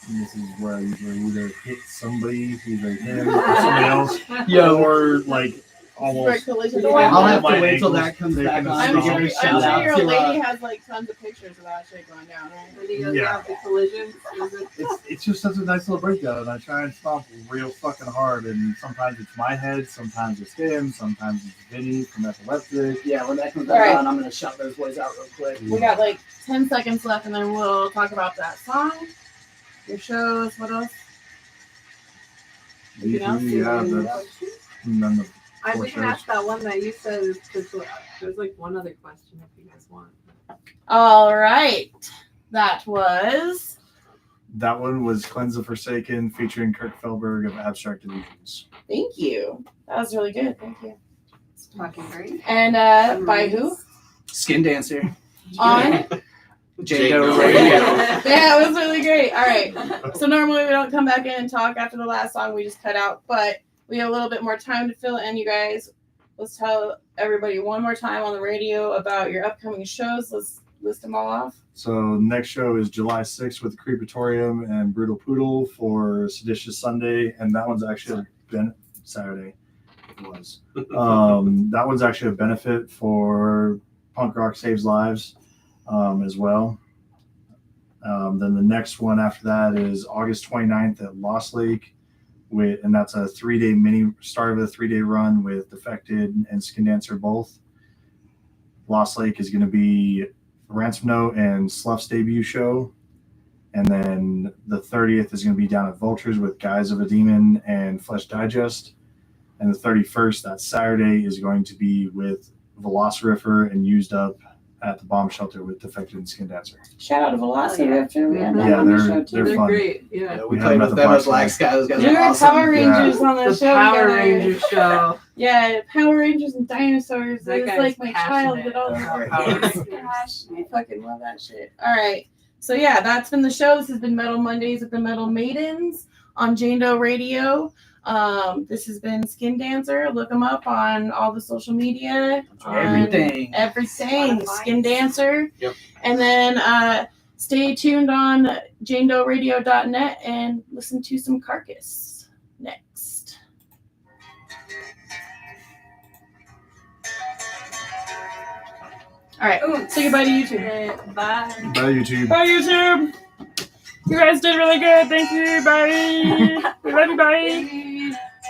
And this is where I usually either hit somebody, either him or somebody else, Yo. or like almost. Right, collision. I'll have to My wait till ankles that comes taken back a on. I'm to stomp. give a sure, shout out your to, lady has like tons of pictures of that shit going down, right? And you Yeah. have the collisions. Is it? It's just such a nice little breakdown, and I try and stomp real fucking hard. And sometimes it's my head, sometimes it's him, sometimes it's Vinny from Epileptic. yeah, when that comes All back right. on, I'm gonna shout those boys out real quick. We got like 10 seconds left, and then we'll talk about that song, your shows, what else? Anything else? Yeah, and then the I Four didn't shows. ask that one that you said. There's like one other question if you guys want. All right. That was that one was Cleanse the Forsaken featuring Kirk Felberg of Abstract Illusions. thank you. That was really good. Thank you. It's fucking great. And by who? Skin Dancer. On? J-Do J-Do Radio. Yeah, it was really great. All right. So normally we don't come back in and talk after the last song. We just cut out, but we have a little bit more time to fill in, you guys. Let's tell everybody one more time on the radio about your upcoming shows. Let's list them all off. So next show is July 6th with Creepatorium and Brutal Poodle for Seditious Sunday, and that one's actually Saturday. It was. That one's actually a benefit for Punk Rock Saves Lives as well. Then the next one after that is August 29th at Lost Lake, and that's a 3-day start of a 3-day run with Defected and Skin Dancer both. Lost Lake is going to be Ransom Note and Sluff's debut show. And then the 30th is going to be down at Vultures with Guys of a Demon and Flesh Digest. And the 31st, that Saturday, is going to be with Velociraptor and Used Up at the Bomb Shelter with Defected and Skin Dancer. Shout out to Velociraptor. We had them Yeah, on the they're- show too. they're They're fun. great. Yeah. Yeah, We we had played them at with the them Black as Black Sky. Sky. Those guys We are were awesome. Power Rangers on the The show. Power together. Rangers show. Yeah, Power Rangers and dinosaurs. That It was guy's like my child passionate did all the about work. Power Yes. I fucking love that shit. All right. So yeah, that's been the show. This has been Metal Mondays with the Metal Maidens on Jane Doe Radio. This has been Skin Dancer. Look them up on all the social media. on Everything. Everything. Spotify. Skin Dancer. Yep. And then stay tuned on JaneDoeRadio.net and listen to some Carcass next. All right. Ooh. Say goodbye to YouTube. Okay, bye. Bye, YouTube. Bye, YouTube. You guys did really good. Thank you. Bye. We love you. Bye.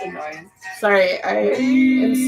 It's annoying. Sorry, I am super